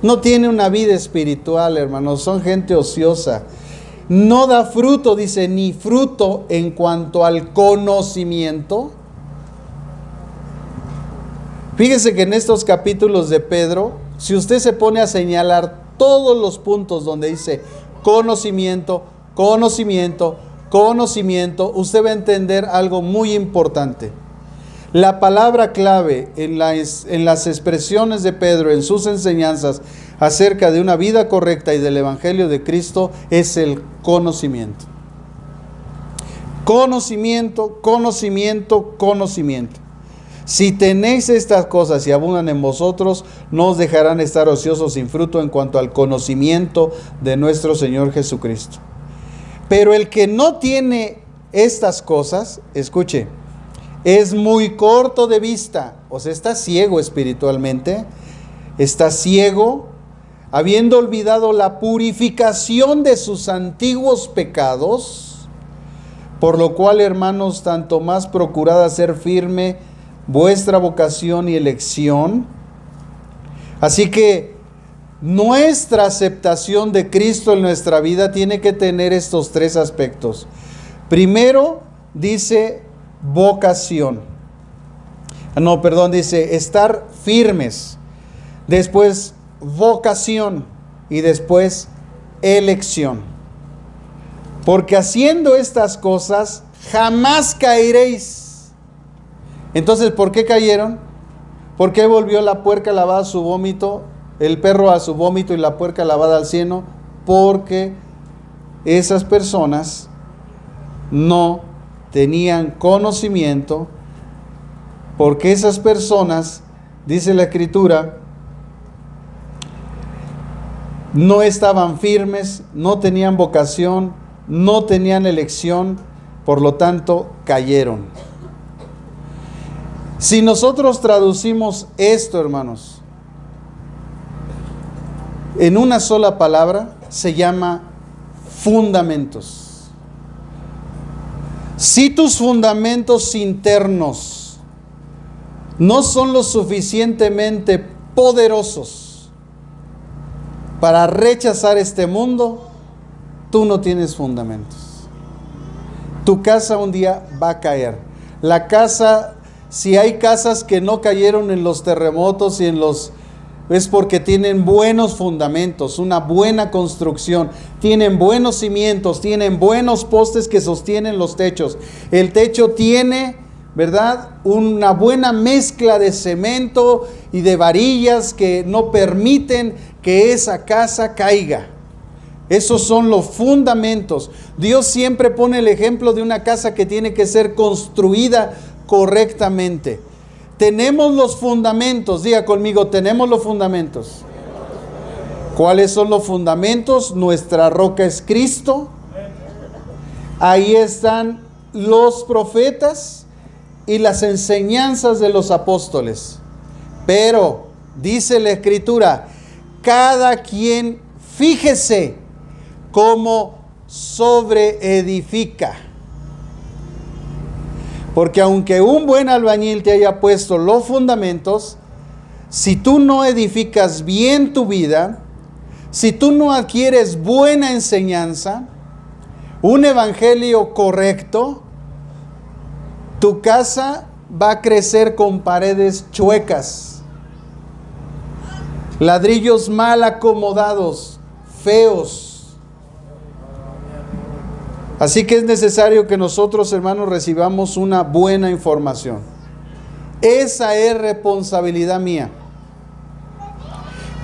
No tiene una vida espiritual, hermanos. Son gente ociosa. No da fruto, dice, ni fruto en cuanto al conocimiento. Fíjese que en estos capítulos de Pedro, si usted se pone a señalar todos los puntos donde dice conocimiento, conocimiento, conocimiento, usted va a entender algo muy importante. La palabra clave en las expresiones de Pedro, en sus enseñanzas acerca de una vida correcta y del Evangelio de Cristo, es el conocimiento. Conocimiento, conocimiento, conocimiento. Si tenéis estas cosas y abundan en vosotros, no os dejarán estar ociosos sin fruto en cuanto al conocimiento de nuestro Señor Jesucristo. Pero el que no tiene estas cosas, escuche, es muy corto de vista, o sea, está ciego espiritualmente, está ciego, habiendo olvidado la purificación de sus antiguos pecados, por lo cual, hermanos, tanto más procurad hacer firme vuestra vocación y elección. Así que nuestra aceptación de Cristo en nuestra vida tiene que tener estos tres aspectos. Primero, dice vocación. Dice estar firmes. Después, vocación. Y después, elección. Porque haciendo estas cosas, jamás caeréis. Entonces, ¿por qué cayeron? ¿Por qué volvió la puerca lavada a su vómito, el perro a su vómito y la puerca lavada al cieno? Porque esas personas no tenían conocimiento, porque esas personas, dice la Escritura, no estaban firmes, no tenían vocación, no tenían elección, por lo tanto cayeron. Si nosotros traducimos esto, hermanos, en una sola palabra, se llama fundamentos. Si tus fundamentos internos no son lo suficientemente poderosos para rechazar este mundo, tú no tienes fundamentos. Tu casa un día va a caer. La casa, si hay casas que no cayeron en los terremotos y es porque tienen buenos fundamentos, una buena construcción, tienen buenos cimientos, tienen buenos postes que sostienen los techos. El techo tiene, ¿verdad?, una buena mezcla de cemento y de varillas que no permiten que esa casa caiga. Esos son los fundamentos. Dios siempre pone el ejemplo de una casa que tiene que ser construida correctamente. Tenemos los fundamentos, diga conmigo, tenemos los fundamentos. ¿Cuáles son los fundamentos? Nuestra roca es Cristo. Ahí están los profetas y las enseñanzas de los apóstoles. Pero, dice la Escritura, cada quien fíjese cómo sobreedifica. Porque aunque un buen albañil te haya puesto los fundamentos, si tú no edificas bien tu vida, si tú no adquieres buena enseñanza, un evangelio correcto, tu casa va a crecer con paredes chuecas, ladrillos mal acomodados, feos. Así que es necesario que nosotros, hermanos, recibamos una buena información. Esa es responsabilidad mía.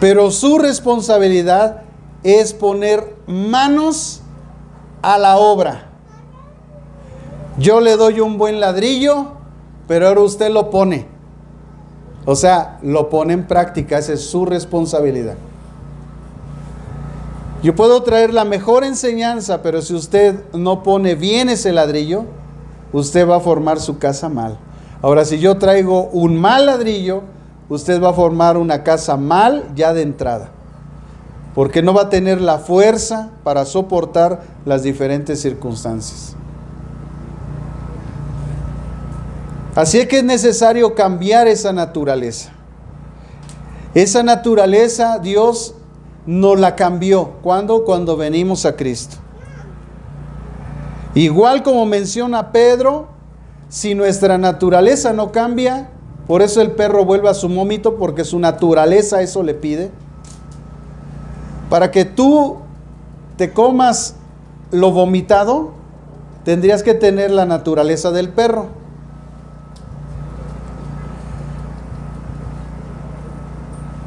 Pero su responsabilidad es poner manos a la obra. Yo le doy un buen ladrillo, pero ahora usted lo pone. O sea, lo pone en práctica. Esa es su responsabilidad. Yo puedo traer la mejor enseñanza, pero si usted no pone bien ese ladrillo, usted va a formar su casa mal. Ahora, si yo traigo un mal ladrillo, usted va a formar una casa mal ya de entrada, porque no va a tener la fuerza para soportar las diferentes circunstancias. Así es que es necesario cambiar esa naturaleza. Esa naturaleza Dios nos la cambió. ¿Cuándo? Cuando venimos a Cristo. Igual como menciona Pedro, si nuestra naturaleza no cambia, por eso el perro vuelve a su vómito, porque su naturaleza eso le pide. Para que tú te comas lo vomitado, tendrías que tener la naturaleza del perro.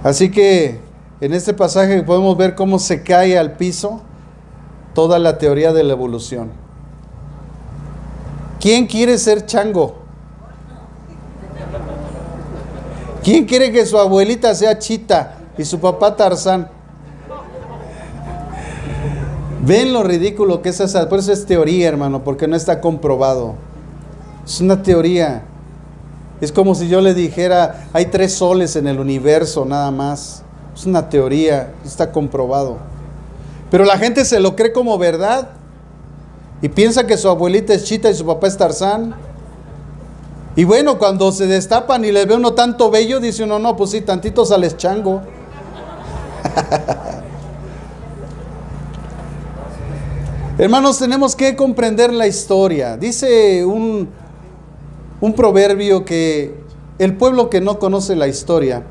Así que en este pasaje podemos ver cómo se cae al piso toda la teoría de la evolución. ¿Quién quiere ser chango? ¿Quién quiere que su abuelita sea Chita y su papá Tarzán? ¿Ven lo ridículo que es esa? Por eso es teoría, hermano, porque no está comprobado. Es una teoría. Es como si yo le dijera, hay 3 soles en el universo, nada más. Es una teoría, está comprobado. Pero la gente se lo cree como verdad. Y piensa que su abuelita es Chita y su papá es Tarzán. Y bueno, cuando se destapan y les ve uno tanto bello, dice uno, no, pues sí, tantito sales chango. Hermanos, tenemos que comprender la historia. Dice un proverbio que el pueblo que no conoce la historia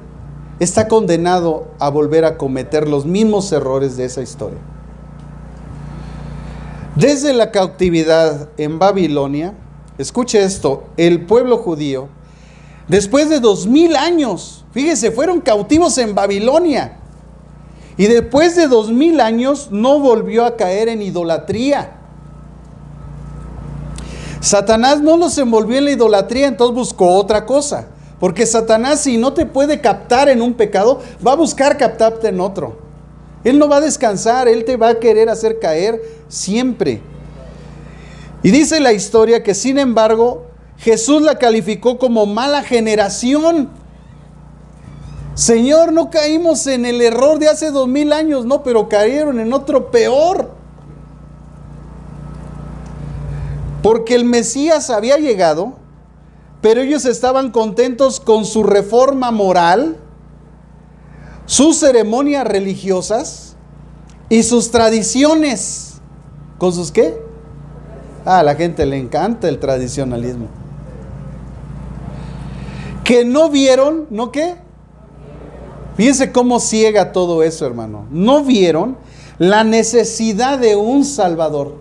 está condenado a volver a cometer los mismos errores de esa historia. Desde la cautividad en Babilonia, escuche esto, el pueblo judío, después de 2000 años, fíjese, fueron cautivos en Babilonia. Y después de 2000 años no volvió a caer en idolatría. Satanás no los envolvió en la idolatría, entonces buscó otra cosa. Porque Satanás, si no te puede captar en un pecado, va a buscar captarte en otro. Él no va a descansar, él te va a querer hacer caer siempre. Y dice la historia que, sin embargo, Jesús la calificó como mala generación. Señor, no caímos en el error de hace 2000 años, no, pero cayeron en otro peor. Porque el Mesías había llegado, pero ellos estaban contentos con su reforma moral, sus ceremonias religiosas y sus tradiciones. ¿Con sus qué? A la gente le encanta el tradicionalismo. Que no vieron, ¿no qué? Fíjense cómo ciega todo eso, hermano. No vieron la necesidad de un Salvador.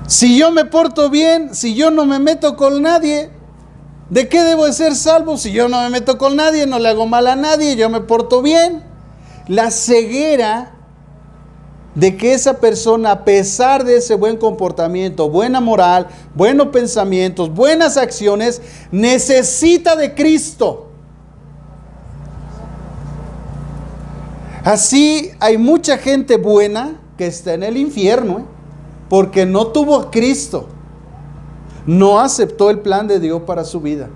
Si yo me porto bien, si yo no me meto con nadie, ¿de qué debo de ser salvo? Si yo no me meto con nadie, no le hago mal a nadie, yo me porto bien. La ceguera de que esa persona, a pesar de ese buen comportamiento, buena moral, buenos pensamientos, buenas acciones, necesita de Cristo. Así hay mucha gente buena que está en el infierno, porque no tuvo a Cristo, no aceptó el plan de Dios para su vida.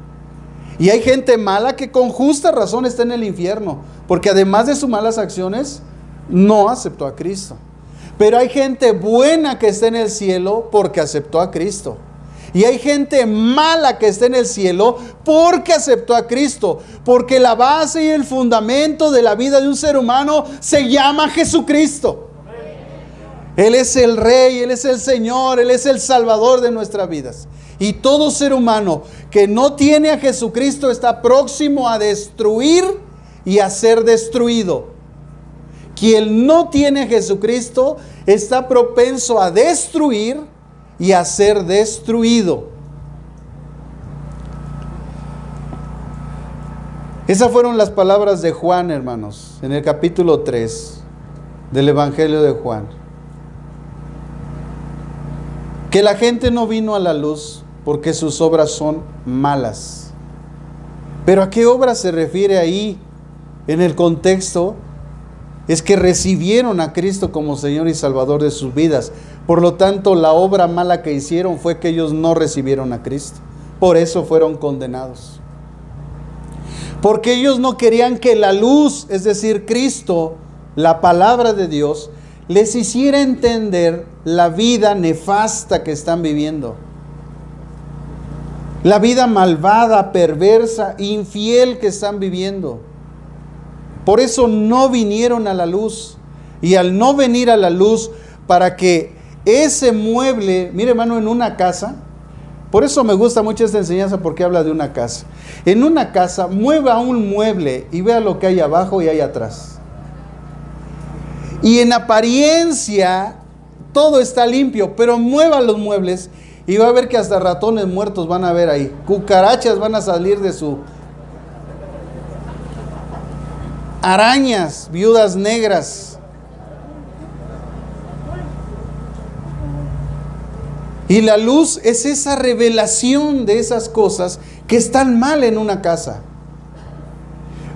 Y hay gente mala que con justa razón está en el infierno, porque además de sus malas acciones, no aceptó a Cristo. Pero hay gente buena que está en el cielo porque aceptó a Cristo. Y hay gente mala que está en el cielo porque aceptó a Cristo. Porque la base y el fundamento de la vida de un ser humano se llama Jesucristo. Él es el Rey, Él es el Señor, Él es el Salvador de nuestras vidas. Y todo ser humano que no tiene a Jesucristo está próximo a destruir y a ser destruido. Quien no tiene a Jesucristo está propenso a destruir y a ser destruido. Esas fueron las palabras de Juan, hermanos, en el capítulo 3 del Evangelio de Juan. Que la gente no vino a la luz porque sus obras son malas. ¿Pero a qué obra se refiere ahí en el contexto? Es que recibieron a Cristo como Señor y Salvador de sus vidas. Por lo tanto, la obra mala que hicieron fue que ellos no recibieron a Cristo. Por eso fueron condenados. Porque ellos no querían que la luz, es decir, Cristo, la palabra de Dios, les hiciera entender la vida nefasta que están viviendo. La vida malvada, perversa, infiel que están viviendo. Por eso no vinieron a la luz. Y al no venir a la luz, para que ese mueble, mire hermano, en una casa, por eso me gusta mucho esta enseñanza, porque habla de una casa. En una casa, mueva un mueble y vea lo que hay abajo y hay atrás. Y en apariencia todo está limpio, pero mueva los muebles y va a ver que hasta ratones muertos van a ver ahí. Cucarachas van a salir de su... arañas, viudas negras. Y la luz es esa revelación de esas cosas que están mal en una casa.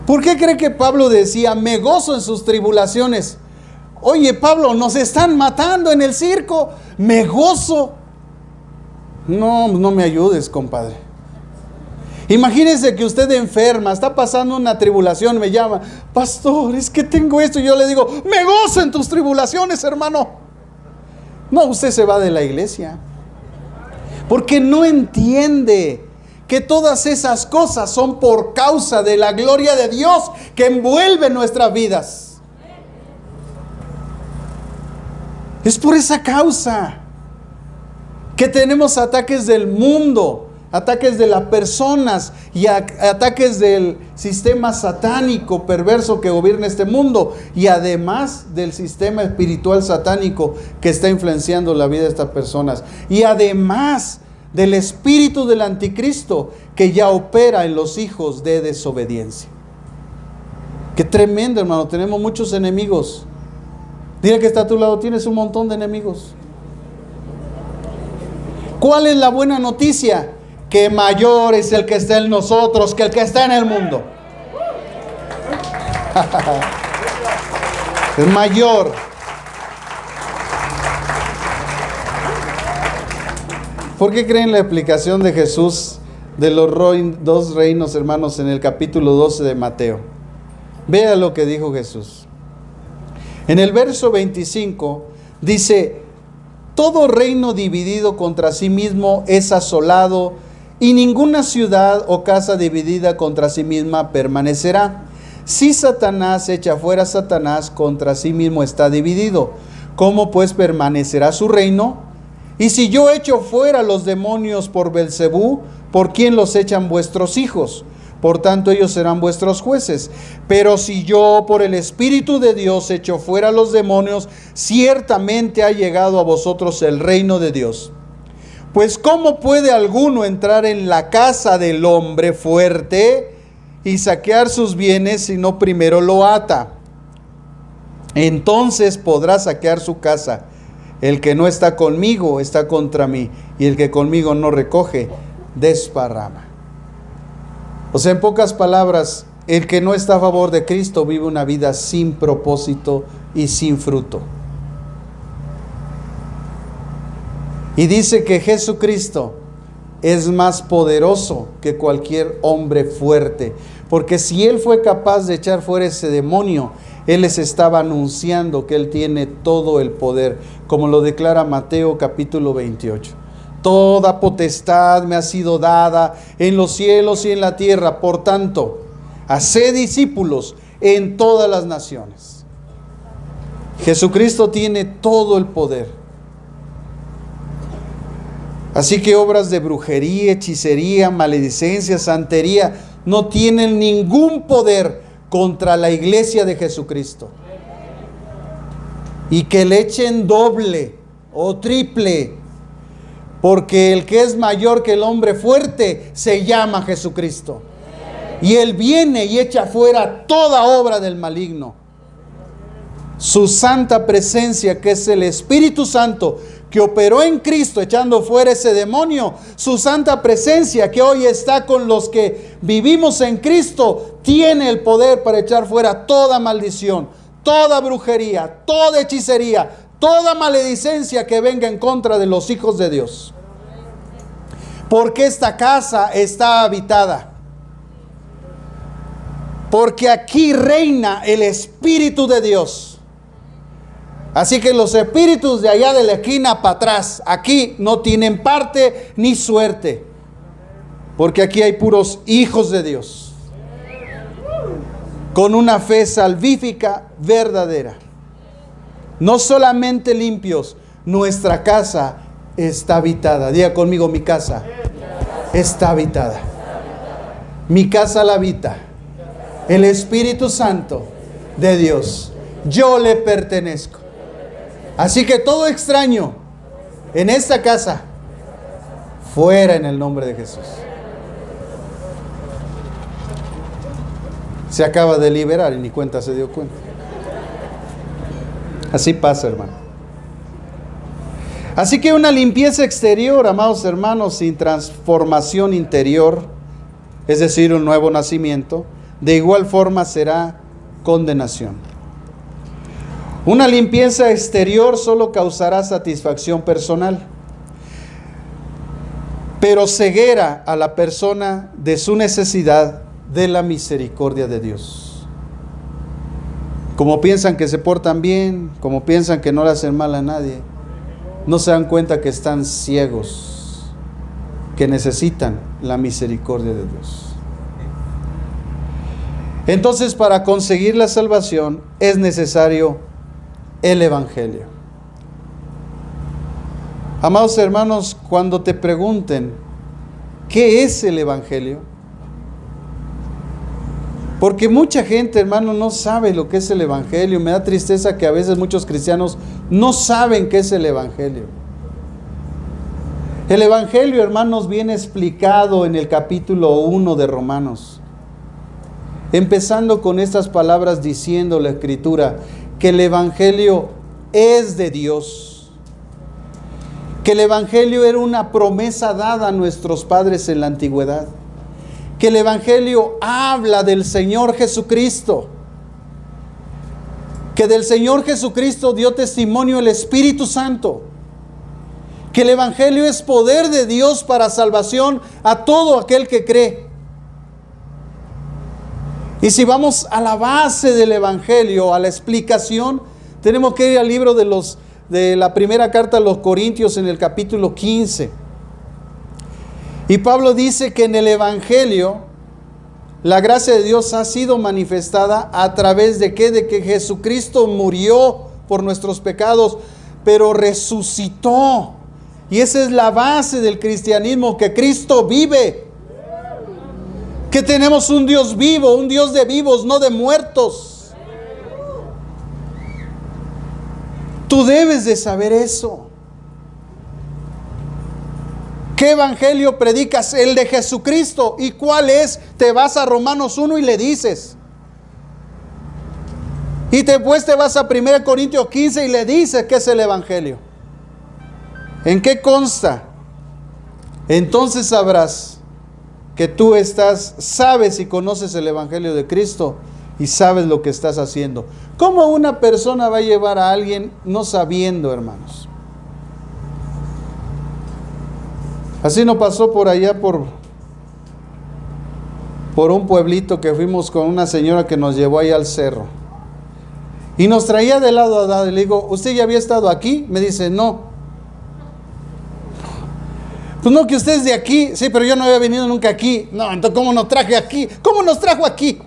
¿Por qué cree que Pablo decía, me gozo en sus tribulaciones? Oye, Pablo, nos están matando en el circo, me gozo. No, no me ayudes, compadre. Imagínese que usted enferma, está pasando una tribulación, me llama, pastor, es que tengo esto. Y yo le digo, me gozo en tus tribulaciones, hermano. No, usted se va de la iglesia. Porque no entiende que todas esas cosas son por causa de la gloria de Dios que envuelve nuestras vidas. Es por esa causa que tenemos ataques del mundo, ataques de las personas y ataques del sistema satánico perverso que gobierna este mundo, y además del sistema espiritual satánico que está influenciando la vida de estas personas, y además del espíritu del anticristo que ya opera en los hijos de desobediencia. Qué tremendo, hermano. Tenemos muchos enemigos. Dile que está a tu lado, tienes un montón de enemigos. ¿Cuál es la buena noticia? Que mayor es el que está en nosotros que el que está en el mundo. Es mayor. ¿Por qué creen la explicación de Jesús de los dos reinos, hermanos, en el capítulo 12 de Mateo? Vea lo que dijo Jesús. En el verso 25 dice, todo reino dividido contra sí mismo es asolado, y ninguna ciudad o casa dividida contra sí misma permanecerá. Si Satanás echa fuera a Satanás, contra sí mismo está dividido. ¿Cómo pues permanecerá su reino? Y si yo echo fuera los demonios por Belcebú, ¿por quién los echan vuestros hijos? Por tanto, ellos serán vuestros jueces. Pero si yo por el Espíritu de Dios echo fuera los demonios, ciertamente ha llegado a vosotros el reino de Dios. Pues ¿cómo puede alguno entrar en la casa del hombre fuerte y saquear sus bienes si no primero lo ata? Entonces podrá saquear su casa. El que no está conmigo está contra mí, y el que conmigo no recoge, desparrama. O sea, en pocas palabras, el que no está a favor de Cristo vive una vida sin propósito y sin fruto. Y dice que Jesucristo es más poderoso que cualquier hombre fuerte, porque si Él fue capaz de echar fuera ese demonio, Él les estaba anunciando que Él tiene todo el poder, como lo declara Mateo capítulo 28. Toda potestad me ha sido dada en los cielos y en la tierra, por tanto, haced discípulos en todas las naciones. Jesucristo tiene todo el poder. Así que obras de brujería, hechicería, maledicencia, santería no tienen ningún poder contra la iglesia de Jesucristo. Y que le echen doble o triple, porque el que es mayor que el hombre fuerte se llama Jesucristo. Y Él viene y echa fuera toda obra del maligno. Su santa presencia, que es el Espíritu Santo, que operó en Cristo echando fuera ese demonio, su santa presencia que hoy está con los que vivimos en Cristo, tiene el poder para echar fuera toda maldición, toda brujería, toda hechicería, toda maledicencia que venga en contra de los hijos de Dios. Porque esta casa está habitada. Porque aquí reina el Espíritu de Dios. Así que los espíritus de allá de la esquina para atrás, aquí no tienen parte ni suerte. Porque aquí hay puros hijos de Dios. Con una fe salvífica verdadera. No solamente limpios, nuestra casa está habitada. Diga conmigo, mi casa está habitada. Mi casa la habita el Espíritu Santo de Dios. Yo le pertenezco. Así que todo extraño en esta casa, fuera en el nombre de Jesús. Se acaba de liberar y ni cuenta se dio cuenta. Así pasa, hermano. Así que una limpieza exterior, amados hermanos, sin transformación interior, es decir, un nuevo nacimiento, de igual forma será condenación. Una limpieza exterior solo causará satisfacción personal, pero ceguera a la persona de su necesidad de la misericordia de Dios. Como piensan que se portan bien, como piensan que no le hacen mal a nadie, no se dan cuenta que están ciegos, que necesitan la misericordia de Dios. Entonces, para conseguir la salvación es necesario el Evangelio. Amados hermanos, cuando te pregunten ¿qué es el Evangelio? Porque mucha gente, hermano, no sabe lo que es el Evangelio. Me da tristeza que a veces muchos cristianos no saben qué es el Evangelio. El Evangelio, hermanos, viene explicado en el capítulo 1 de Romanos. Empezando con estas palabras diciendo la Escritura que el Evangelio es de Dios. Que el Evangelio era una promesa dada a nuestros padres en la antigüedad. Que el Evangelio habla del Señor Jesucristo. Que del Señor Jesucristo dio testimonio el Espíritu Santo. Que el Evangelio es poder de Dios para salvación a todo aquel que cree. Y si vamos a la base del Evangelio, a la explicación, tenemos que ir al libro de la primera carta a los Corintios en el capítulo 15. Y Pablo dice que en el Evangelio la gracia de Dios ha sido manifestada a través de ¿qué? De que Jesucristo murió por nuestros pecados, pero resucitó. Y esa es la base del cristianismo, que Cristo vive. Que tenemos un Dios vivo, un Dios de vivos, no de muertos. Tú debes de saber eso. ¿Qué evangelio predicas? El de Jesucristo. ¿Y cuál es? Te vas a Romanos 1 y le dices. Y después te vas a 1 Corintios 15 y le dices qué es el evangelio. ¿En qué consta? Entonces sabrás que tú sabes y conoces el evangelio de Cristo y sabes lo que estás haciendo. ¿Cómo una persona va a llevar a alguien no sabiendo, hermanos? Así nos pasó por allá, por un pueblito que fuimos con una señora que nos llevó ahí al cerro. Y nos traía de lado a lado. Y le digo, ¿usted ya había estado aquí? Me dice, no. Pues no, que usted es de aquí. Sí, pero yo no había venido nunca aquí. No, entonces ¿cómo nos traje aquí? ¿Cómo nos trajo aquí?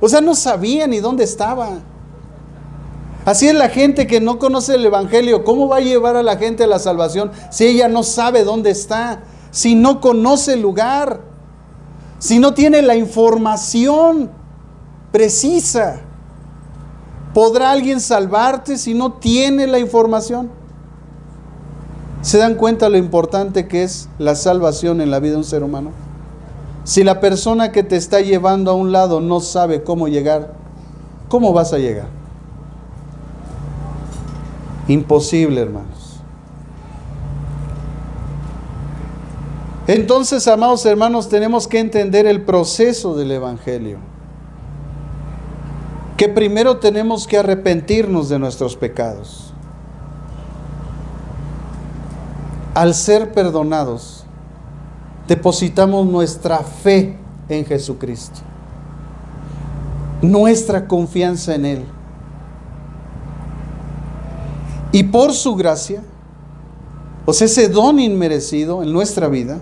O sea, no sabía ni dónde estaba. Así es la gente que no conoce el evangelio. ¿Cómo va a llevar a la gente a la salvación si ella no sabe dónde está? Si no conoce el lugar. Si no tiene la información precisa. ¿Podrá alguien salvarte si no tiene la información? ¿Se dan cuenta lo importante que es la salvación en la vida de un ser humano? Si la persona que te está llevando a un lado no sabe cómo llegar, ¿cómo vas a llegar? Imposible, hermanos. Entonces, amados hermanos, tenemos que entender el proceso del evangelio. Que primero tenemos que arrepentirnos de nuestros pecados. Al ser perdonados, depositamos nuestra fe en Jesucristo, nuestra confianza en Él. Y por su gracia, o sea, ese don inmerecido en nuestra vida,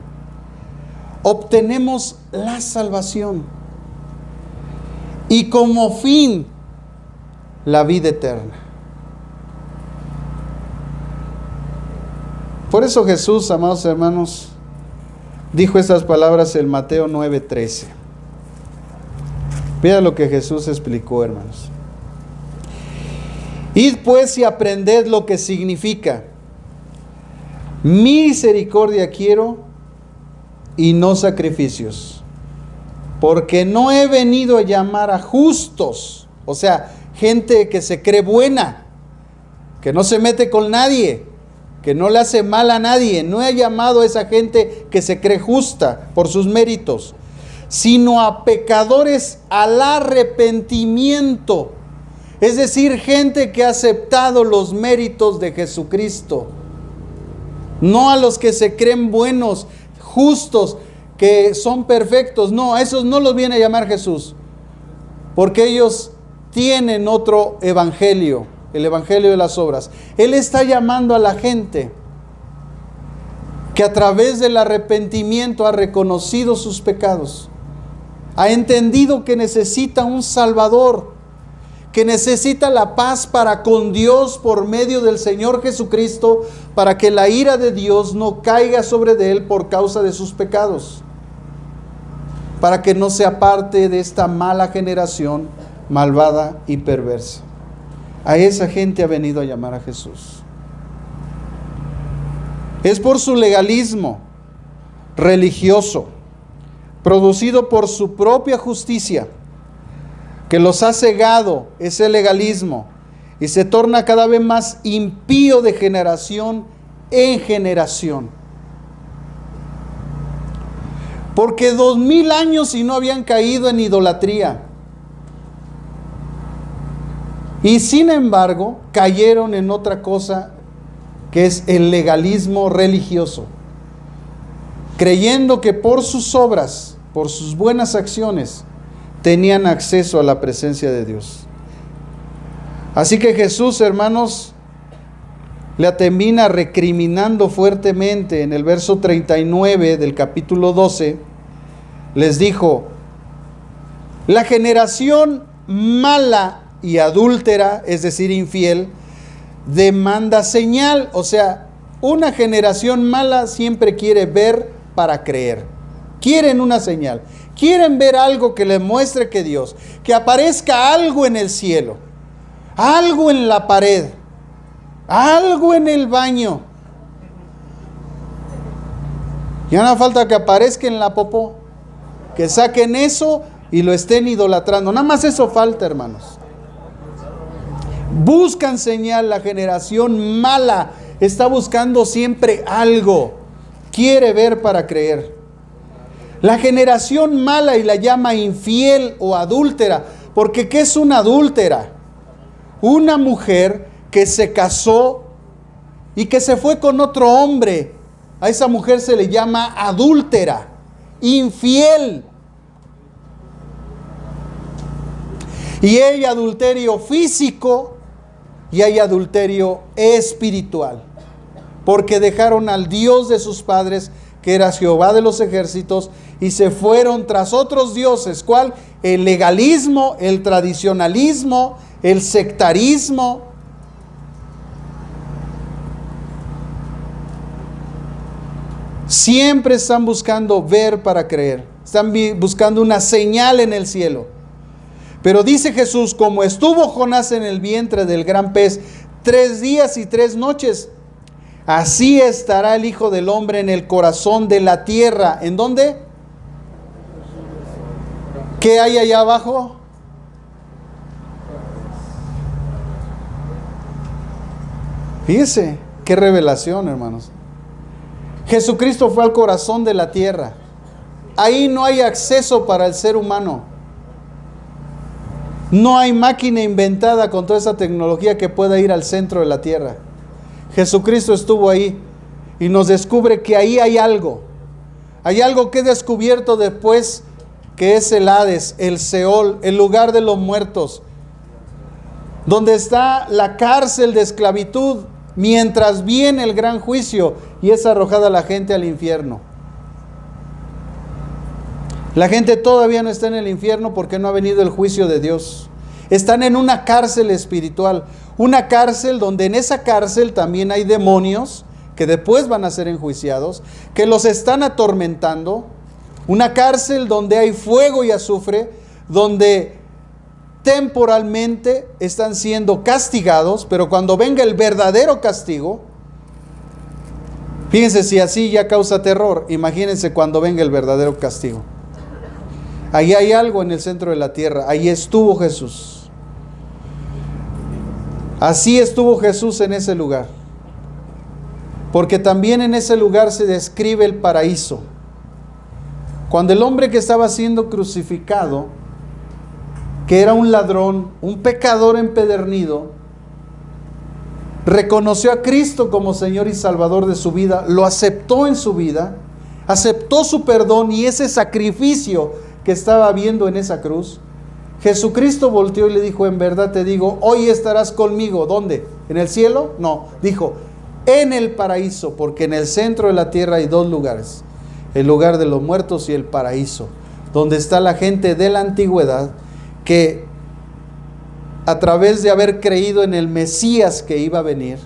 obtenemos la salvación. Y como fin, la vida eterna. Por eso Jesús, amados hermanos, dijo estas palabras en Mateo 9:13. Vean lo que Jesús explicó, hermanos. Id pues y aprended lo que significa: misericordia quiero y no sacrificios, porque no he venido a llamar a justos, o sea, gente que se cree buena, que no se mete con nadie, que no le hace mal a nadie. No he llamado a esa gente que se cree justa por sus méritos, sino a pecadores al arrepentimiento. Es decir, gente que ha aceptado los méritos de Jesucristo. No a los que se creen buenos, justos, que son perfectos. No, a esos no los viene a llamar Jesús, porque ellos tienen otro evangelio, el evangelio de las obras. Él está llamando a la gente que a través del arrepentimiento ha reconocido sus pecados, ha entendido que necesita un Salvador, que necesita la paz para con Dios por medio del Señor Jesucristo, para que la ira de Dios no caiga sobre de él por causa de sus pecados, para que no sea parte de esta mala generación malvada y perversa. A esa gente ha venido a llamar a Jesús. Es por su legalismo religioso, producido por su propia justicia, que los ha cegado ese legalismo y se torna cada vez más impío de generación en generación. Porque 2000 años y no habían caído en idolatría. Y sin embargo, cayeron en otra cosa, que es el legalismo religioso, creyendo que por sus obras, por sus buenas acciones, tenían acceso a la presencia de Dios. Así que Jesús, hermanos, le termina recriminando fuertemente en el verso 39 del capítulo 12. Les dijo: la generación mala y adúltera, es decir, infiel, demanda señal. O sea, una generación mala siempre quiere ver para creer. Quieren una señal. Quieren ver algo que les muestre que Dios, que aparezca algo en el cielo, algo en la pared, algo en el baño. Ya no falta que aparezca en la popó, que saquen eso y lo estén idolatrando. Nada más eso falta, hermanos. Buscan señal. La generación mala está buscando siempre algo. Quiere ver para creer. La generación mala, y la llama infiel o adúltera, porque ¿qué es una adúltera? Una mujer que se casó y que se fue con otro hombre. A esa mujer se le llama adúltera, infiel. Y hay adulterio físico y hay adulterio espiritual, porque dejaron al Dios de sus padres, que era Jehová de los ejércitos, y se fueron tras otros dioses. ¿Cuál? El legalismo, el tradicionalismo, el sectarismo. Siempre están buscando ver para creer. Están buscando una señal en el cielo. Pero dice Jesús: como estuvo Jonás en el vientre del gran pez 3 días y 3 noches, así estará el Hijo del Hombre en el corazón de la tierra. ¿En dónde? ¿Qué hay allá abajo? Fíjese, qué revelación, hermanos. Jesucristo fue al corazón de la tierra. Ahí no hay acceso para el ser humano. No hay máquina inventada con toda esa tecnología que pueda ir al centro de la tierra. Jesucristo estuvo ahí y nos descubre que ahí hay algo. Hay algo que he descubierto después, que es el Hades, el Seol, el lugar de los muertos, donde está la cárcel de esclavitud, mientras viene el gran juicio y es arrojada la gente al infierno. La gente todavía no está en el infierno porque no ha venido el juicio de Dios. Están en una cárcel espiritual, una cárcel donde en esa cárcel también hay demonios que después van a ser enjuiciados, que los están atormentando. Una cárcel donde hay fuego y azufre, donde temporalmente están siendo castigados, pero cuando venga el verdadero castigo, fíjense, si así ya causa terror, imagínense cuando venga el verdadero castigo. Ahí hay algo en el centro de la tierra. Ahí estuvo Jesús. Así estuvo Jesús en ese lugar. porque también en ese lugar se describe el paraíso. Cuando el hombre que estaba siendo crucificado, que era un ladrón, un pecador empedernido, reconoció a Cristo como Señor y Salvador de su vida, lo aceptó en su vida, aceptó su perdón y ese sacrificio que estaba viendo en esa cruz, Jesucristo volteó y le dijo: en verdad te digo, hoy estarás conmigo. ¿Dónde? ¿En el cielo? No, dijo, en el paraíso, porque en el centro de la tierra hay dos lugares: el lugar de los muertos y el paraíso, donde está la gente de la antigüedad que a través de haber creído en el Mesías que iba a venir,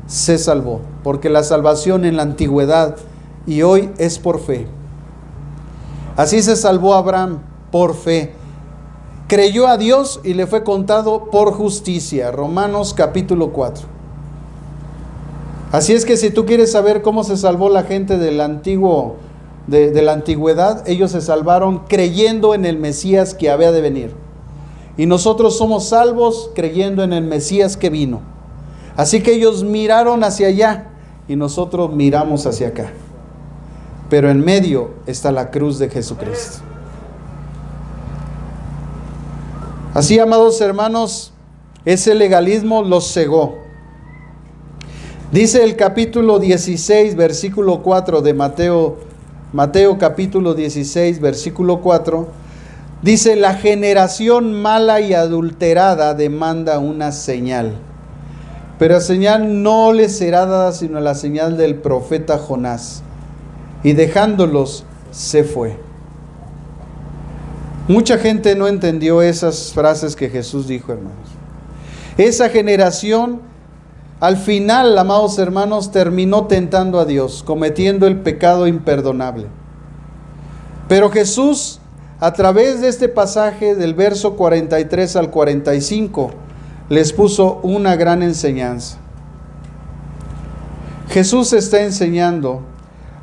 se salvó, porque la salvación en la antigüedad y hoy es por fe. Así se salvó Abraham, por fe. Creyó a Dios y le fue contado por justicia. Romanos capítulo 4. Así es que si tú quieres saber cómo se salvó la gente del antiguo, de la antigüedad, ellos se salvaron creyendo en el Mesías que había de venir. Y nosotros somos salvos creyendo en el Mesías que vino. Así que ellos miraron hacia allá y nosotros miramos hacia acá. Pero en medio está la cruz de Jesucristo. Así, amados hermanos, ese legalismo los cegó. Dice el capítulo 16, versículo 4 de Mateo capítulo 16, versículo 4, dice: la generación mala y adulterada demanda una señal, pero la señal no les será dada sino la señal del profeta Jonás. Y dejándolos, se fue. Mucha gente no entendió esas frases que Jesús dijo, hermanos. Esa generación, al final, amados hermanos, terminó tentando a Dios, cometiendo el pecado imperdonable. Pero Jesús, a través de este pasaje del verso 43 al 45, les puso una gran enseñanza. Jesús está enseñando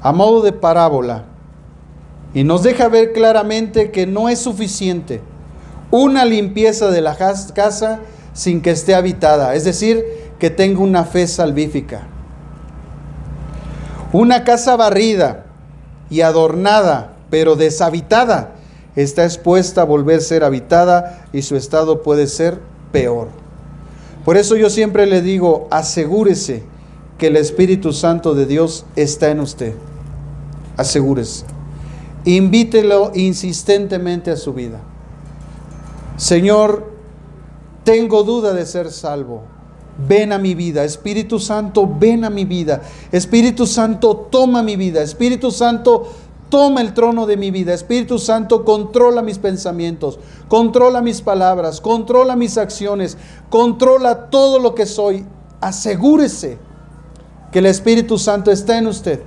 a modo de parábola y nos deja ver claramente que no es suficiente una limpieza de la casa sin que esté habitada, es decir, que tenga una fe salvífica. Una casa barrida y adornada, pero deshabitada, está expuesta a volver a ser habitada y su estado puede ser peor. Por eso yo siempre le digo, asegúrese que el Espíritu Santo de Dios está en usted. Asegúrese. Invítelo insistentemente a su vida. Señor, tengo duda de ser salvo. Ven a mi vida. Espíritu Santo, ven a mi vida. Espíritu Santo, toma mi vida. Espíritu Santo, toma el trono de mi vida. Espíritu Santo, controla mis pensamientos, controla mis palabras, controla mis acciones, controla todo lo que soy. Asegúrese que el Espíritu Santo está en usted,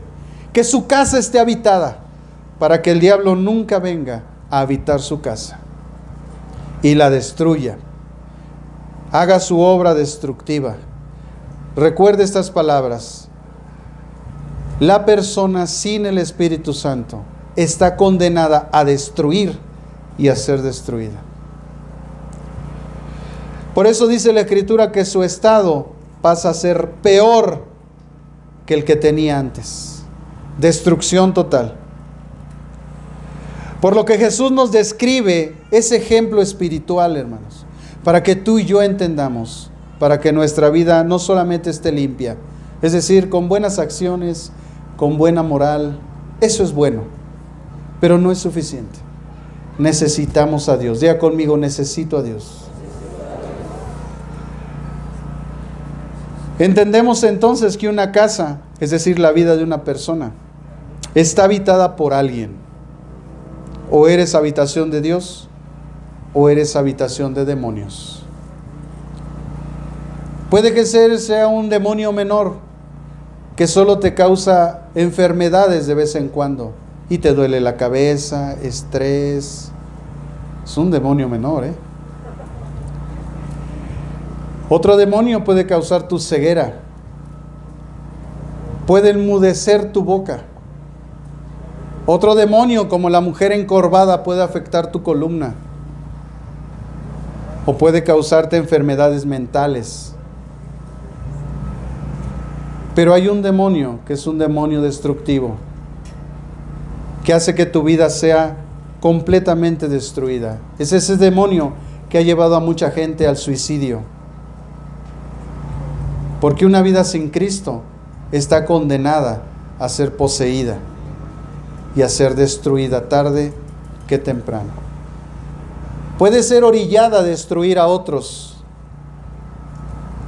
que su casa esté habitada, para que el diablo nunca venga a habitar su casa y la destruya, haga su obra destructiva. Recuerde estas palabras: la persona sin el Espíritu Santo está condenada a destruir y a ser destruida. Por eso dice la Escritura que su estado pasa a ser peor que el que tenía antes. Destrucción total. Por lo que Jesús nos describe ese ejemplo espiritual, hermanos, para que tú y yo entendamos, para que nuestra vida no solamente esté limpia, es decir, con buenas acciones, con buena moral. Eso es bueno, pero no es suficiente. Necesitamos a Dios. Diga conmigo: necesito a Dios. Entendemos entonces que una casa, es decir, la vida de una persona, está habitada por alguien. O eres habitación de Dios, o eres habitación de demonios. Puede que sea un demonio menor, que solo te causa enfermedades de vez en cuando, y te duele la cabeza, estrés. Es un demonio menor, Otro demonio puede causar tu ceguera, puede enmudecer tu boca. Otro demonio, como la mujer encorvada, puede afectar tu columna o puede causarte enfermedades mentales. Pero hay un demonio que es un demonio destructivo, que hace que tu vida sea completamente destruida. Es ese demonio que ha llevado a mucha gente al suicidio. Porque una vida sin Cristo está condenada a ser poseída y a ser destruida tarde que temprano. Puede ser orillada a destruir a otros,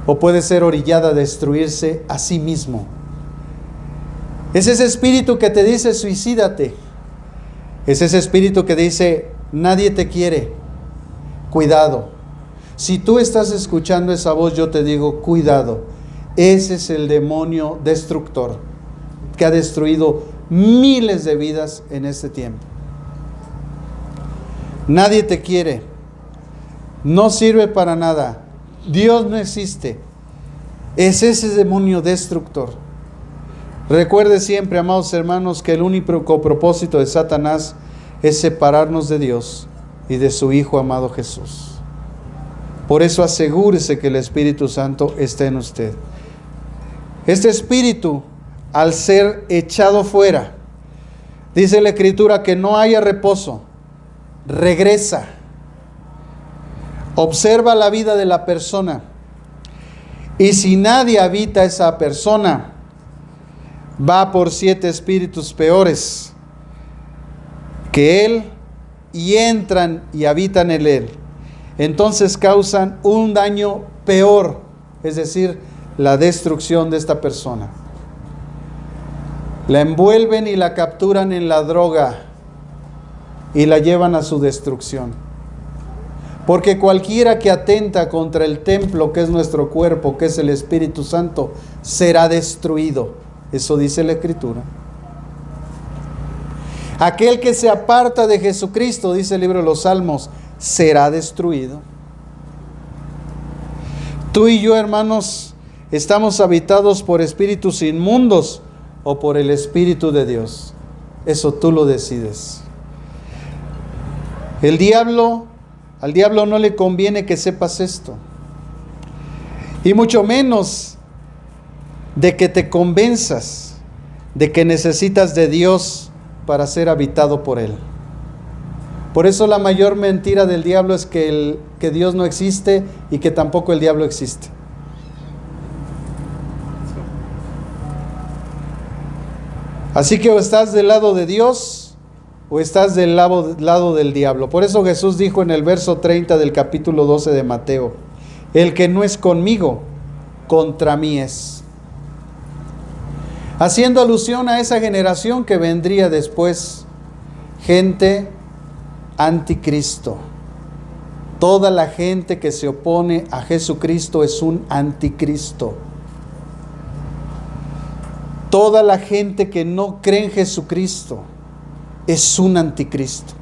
o puede ser orillada a destruirse a sí mismo. Es ese espíritu que te dice suicídate. Es ese espíritu que dice nadie te quiere. Cuidado. Si tú estás escuchando esa voz, yo te digo cuidado. Ese es el demonio destructor que ha destruido miles de vidas en este tiempo. Nadie te quiere. No sirve para nada. Dios no existe. Es ese demonio destructor. Recuerde siempre, amados hermanos, que el único propósito de Satanás es separarnos de Dios y de su Hijo amado Jesús. Por eso asegúrese que el Espíritu Santo esté en usted. Este espíritu, al ser echado fuera, dice la Escritura que no haya reposo, regresa. Observa la vida de la persona. Y si nadie habita esa persona, va por 7 espíritus peores que él y entran y habitan en él. Entonces causan un daño peor, es decir, la destrucción de esta persona. La envuelven y la capturan en la droga y la llevan a su destrucción. Porque cualquiera que atenta contra el templo que es nuestro cuerpo, que es el Espíritu Santo, será destruido. Eso dice la Escritura. Aquel que se aparta de Jesucristo, dice el libro de los Salmos, será destruido. Tú y yo, hermanos, estamos habitados por espíritus inmundos o por el Espíritu de Dios. Eso tú lo decides. Al diablo no le conviene que sepas esto. Y mucho menos de que te convenzas de que necesitas de Dios para ser habitado por Él. Por eso la mayor mentira del diablo es que Dios no existe y que tampoco el diablo existe. Así que o estás del lado de Dios o estás del lado del diablo. Por eso Jesús dijo en el verso 30 del capítulo 12 de Mateo: el que no es conmigo, contra mí es. Haciendo alusión a esa generación que vendría después, gente anticristo. Toda la gente que se opone a Jesucristo es un anticristo. Toda la gente que no cree en Jesucristo es un anticristo.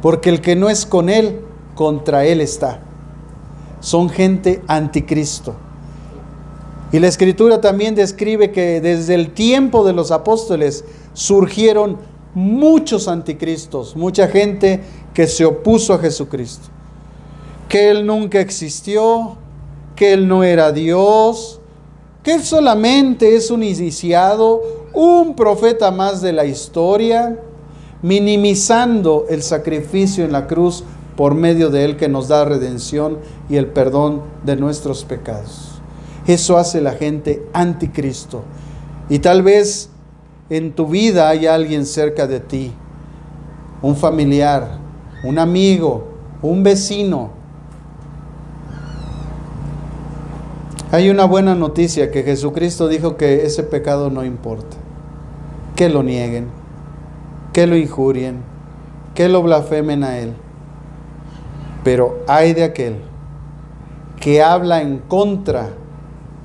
Porque el que no es con Él, contra Él está. Son gente anticristo. Y la Escritura también describe que desde el tiempo de los apóstoles surgieron muchos anticristos, mucha gente que se opuso a Jesucristo. Que Él nunca existió, que Él no era Dios, que Él solamente es un iniciado, un profeta más de la historia, minimizando el sacrificio en la cruz por medio de Él que nos da redención y el perdón de nuestros pecados. Eso hace la gente anticristo. Y tal vez en tu vida hay alguien cerca de ti, un familiar, un amigo, un vecino. Hay una buena noticia, que Jesucristo dijo que ese pecado no importa. Que lo nieguen, que lo injurien, que lo blasfemen a Él. Pero ay de aquel que habla en contra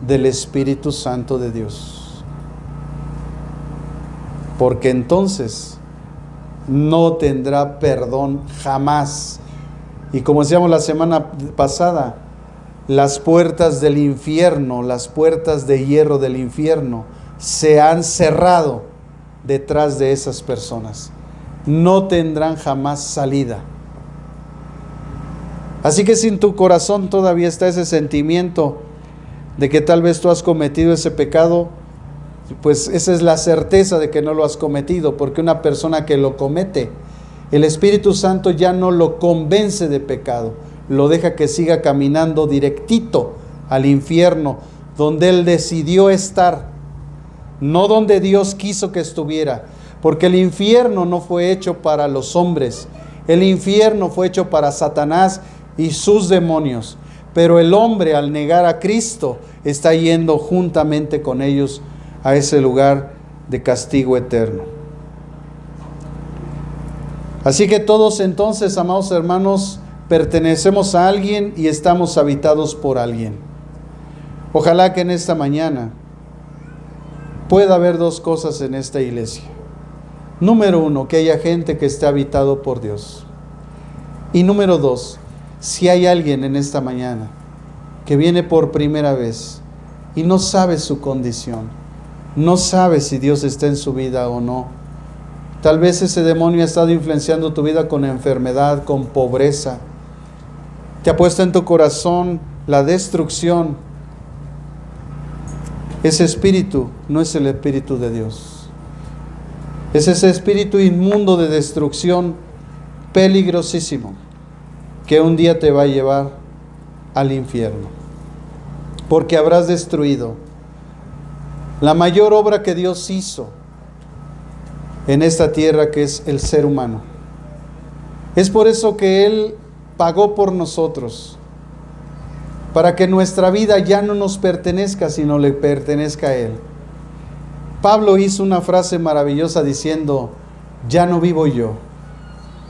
del Espíritu Santo de Dios. Porque entonces no tendrá perdón jamás. Y como decíamos la semana pasada, las puertas del infierno, las puertas de hierro del infierno se han cerrado detrás de esas personas. No tendrán jamás salida. Así que si en tu corazón todavía está ese sentimiento de que tal vez tú has cometido ese pecado, pues esa es la certeza de que no lo has cometido, porque una persona que lo comete, el Espíritu Santo ya no lo convence de pecado, lo deja que siga caminando directito al infierno, donde él decidió estar, no donde Dios quiso que estuviera, porque el infierno no fue hecho para los hombres, el infierno fue hecho para Satanás y sus demonios, pero el hombre, al negar a Cristo, está yendo juntamente con ellos a ese lugar de castigo eterno. Así que todos entonces, amados hermanos, pertenecemos a alguien y estamos habitados por alguien. Ojalá que en esta mañana pueda haber dos cosas en esta iglesia. Número uno, que haya gente que esté habitado por Dios. Y número dos, si hay alguien en esta mañana que viene por primera vez y no sabe su condición, no sabe si Dios está en su vida o no. Tal vez ese demonio ha estado influenciando tu vida con enfermedad, con pobreza. Te ha puesto en tu corazón la destrucción. Ese espíritu no es el espíritu de Dios. Es ese espíritu inmundo de destrucción, peligrosísimo, que un día te va a llevar al infierno. Porque habrás destruido la mayor obra que Dios hizo en esta tierra, que es el ser humano. Es por eso que Él pagó por nosotros, para que nuestra vida ya no nos pertenezca, sino le pertenezca a Él. Pablo hizo una frase maravillosa diciendo: ya no vivo yo,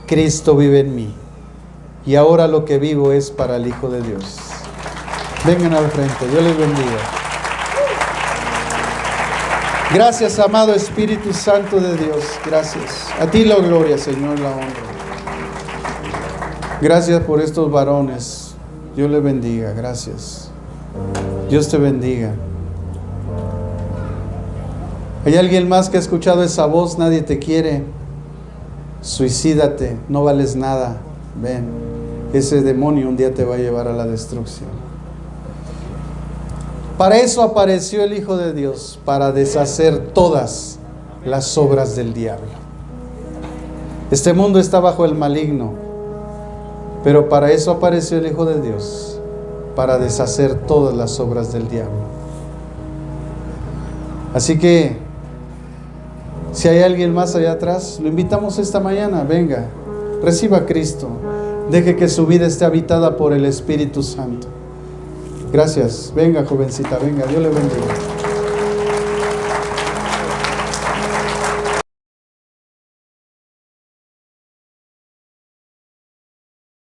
Cristo vive en mí, y ahora lo que vivo es para el Hijo de Dios. Vengan al frente, Dios les bendiga. Gracias, amado Espíritu Santo de Dios, gracias. A ti la gloria, Señor, la honra. Gracias por estos varones. Dios les bendiga, gracias. Dios te bendiga. ¿Hay alguien más que ha escuchado esa voz? Nadie te quiere. Suicídate, no vales nada. Ven, ese demonio un día te va a llevar a la destrucción. Para eso apareció el Hijo de Dios, para deshacer todas las obras del diablo. Este mundo está bajo el maligno, pero para eso apareció el Hijo de Dios, para deshacer todas las obras del diablo. Así que, si hay alguien más allá atrás, lo invitamos esta mañana, venga, reciba a Cristo, deje que su vida esté habitada por el Espíritu Santo. Gracias. Venga, jovencita, venga. Dios le bendiga.